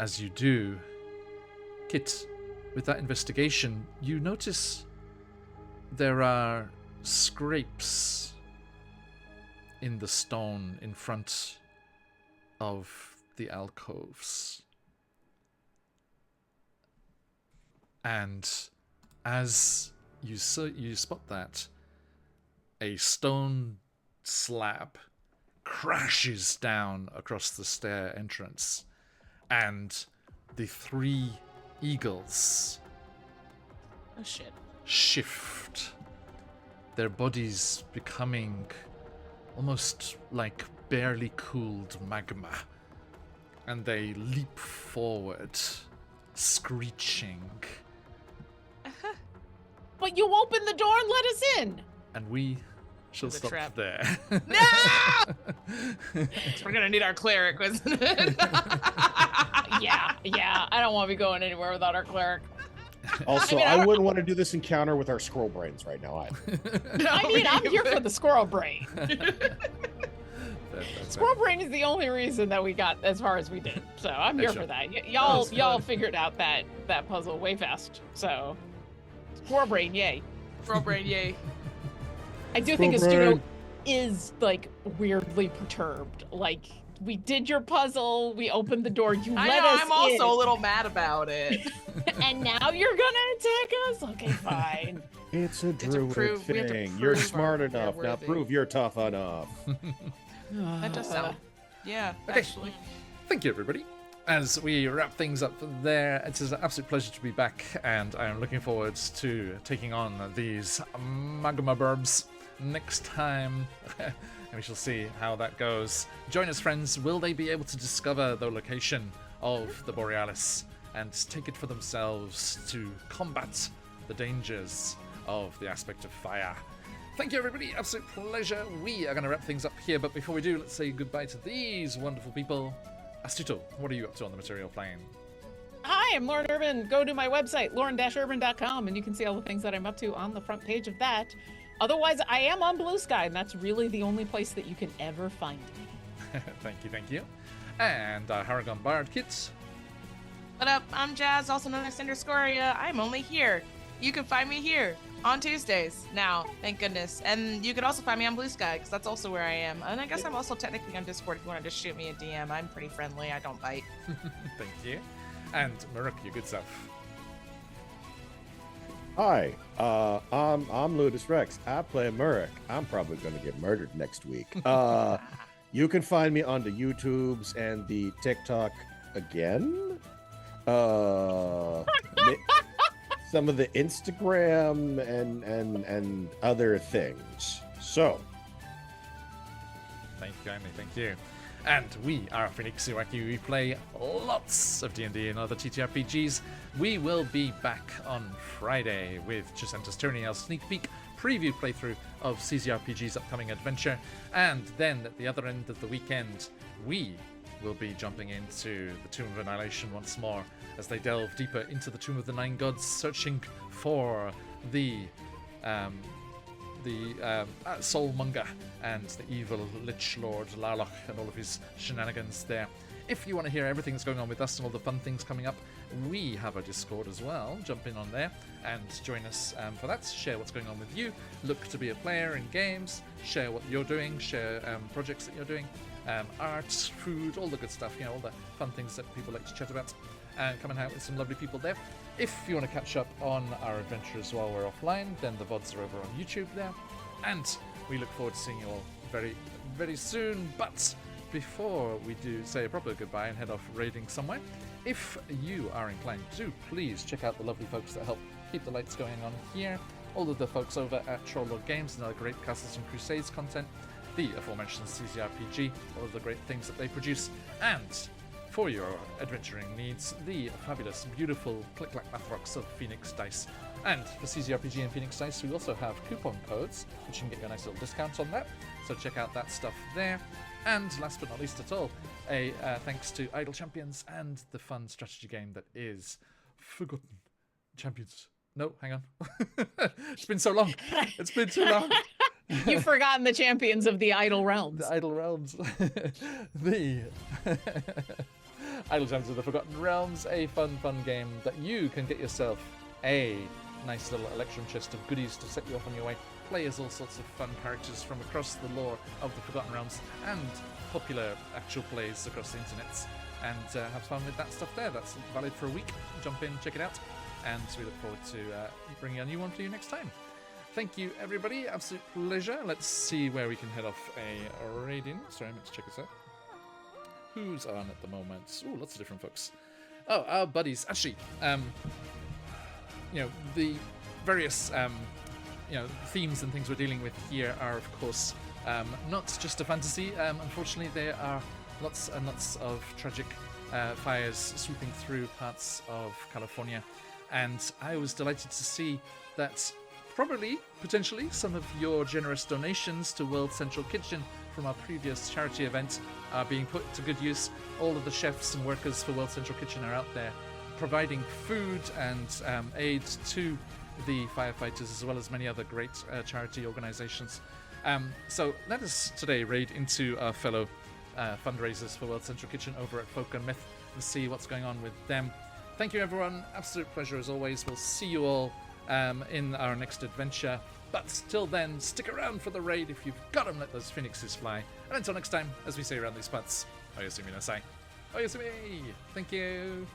As you do, Kit, with that investigation, you notice there are scrapes in the stone in front of the alcoves. And as you spot that, a stone slab crashes down across the stair entrance, and the 3 eagles Oh shit. shift, their bodies becoming almost like barely cooled magma, and they leap forward, screeching. But you opened the door and let us in. And we shall It's a stop trap. there. No! We're gonna need our cleric, isn't it? Yeah. I don't want to be going anywhere without our cleric. Also, I I, don't- wouldn't want to do this encounter with our scroll brains right now either. I mean, I'm here for the squirrel brain. Squirrel brain is the only reason that we got as far as we did. So I'm here Sure. for that. That's Y'all fun. figured out that puzzle way fast. So squirrel brain, yay. Throw brain, yay. I do think Squirrel Astuto brain. is like weirdly perturbed. Like, we did your puzzle, we opened the door, you I let know, us I'm also a in, little mad about it. and now you're gonna attack us? Okay, fine. It's a to druid prove- we have to thing. You're prove smart we're enough. Now worthy. prove you're tough enough. That does sound. Yeah, Okay. actually. Thank you, everybody. As we wrap things up there, it's an absolute pleasure to be back, and I am looking forward to taking on these magma burbs next time. And we shall see how that goes. Join us, friends. Will they be able to discover the location of the Borealis and take it for themselves to combat the dangers of the aspect of fire? Thank you, everybody. Absolute pleasure. We are going to wrap things up here, but before we do, let's say goodbye to these wonderful people. Astuto, what are you up to on the material plane? Hi, I'm Lauren Urban. Go to my website, lauren-urban.com, and you can see all the things that I'm up to on the front page of that. Otherwise, I am on Blue Sky, and that's really the only place that you can ever find me. Thank you. And Haragon Bard Kits. What up? I'm Jazz, also known as Cinder Scoria. I'm only here. You can find me here on Tuesdays now, thank goodness. And you can also find me on Blue Sky, because that's also where I am. And I guess I'm also technically on Discord if you want to just shoot me a DM. I'm pretty friendly. I don't bite. Thank you. And Maruk, your good self. Hi, I'm Ludus Rex. I play Murek. I'm probably going to get murdered next week. You can find me on the YouTubes and the TikTok again. Some of the Instagram and other things. So, Thank you kindly, thank you. And we are QuestJunkiesUK. We play lots of D&D and other TTRPGs. We will be back on Friday with Chisento's Tyranny, our sneak peek preview playthrough of CZRPG's upcoming adventure. And then at the other end of the weekend, we will be jumping into the Tomb of Annihilation once more as they delve deeper into the Tomb of the Nine Gods, searching for the Soulmonger and the evil Lich Lord Larlock and all of his shenanigans there. If you want to hear everything that's going on with us and all the fun things coming up, we have a Discord as well. Jump in on there and join us for that. Share what's going on with you. Look to be a player in games. Share what you're doing. Share projects that you're doing. Art, food, all the good stuff. You know, all the fun things that people like to chat about. And come and hang out with some lovely people there. If you want to catch up on our adventures while we're offline, then the VODs are over on YouTube there. And we look forward to seeing you all very, very soon. But before we do say a proper goodbye and head off raiding somewhere, if you are inclined to, please check out the lovely folks that help keep the lights going on here. All of the folks over at Trollord Games and other great Castles and Crusades content. The aforementioned CZRPG, all of the great things that they produce. And for your adventuring needs, the fabulous, beautiful Click-Clack Math of Phoenix Dice. And for CZRPG and Phoenix Dice, we also have coupon codes, which you can get you a nice little discount on that. So check out that stuff there. And last but not least at all, a thanks to Idle Champions and the fun strategy game that is Forgotten Champions. No, hang on. It's been so long. It's been too long. You've forgotten the champions of the Idle Realms. The Idle Realms. The Idle Champions of the Forgotten Realms, a fun game that you can get yourself a nice little Electrum chest of goodies to set you off on your way. Play as all sorts of fun characters from across the lore of the Forgotten Realms and popular actual plays across the internets, and have fun with that stuff there. That's valid for a week. Jump in, check it out, and we look forward to bringing a new one for you next time. Thank you, everybody. Absolute pleasure. Let's see where we can head off a raid-in. Sorry, I meant to check this out. Who's on at the moment? Ooh, lots of different folks. Oh, our buddies. Actually, you know, the various themes and things we're dealing with here are, of course, not just a fantasy. Unfortunately, there are lots and lots of tragic fires sweeping through parts of California, and I was delighted to see that probably, potentially, some of your generous donations to World Central Kitchen from our previous charity event are being put to good use. All of the chefs and workers for World Central Kitchen are out there providing food and aid to the firefighters, as well as many other great charity organizations. So let us today raid into our fellow fundraisers for World Central Kitchen over at Folk and Myth and see what's going on with them. Thank you, everyone. Absolute pleasure as always. We'll see you all in our next adventure. But till then, stick around for the raid. If you've got them, let those phoenixes fly. And until next time, as we say around these parts, Oyasumi Nasai. Oyasumi! Thank you!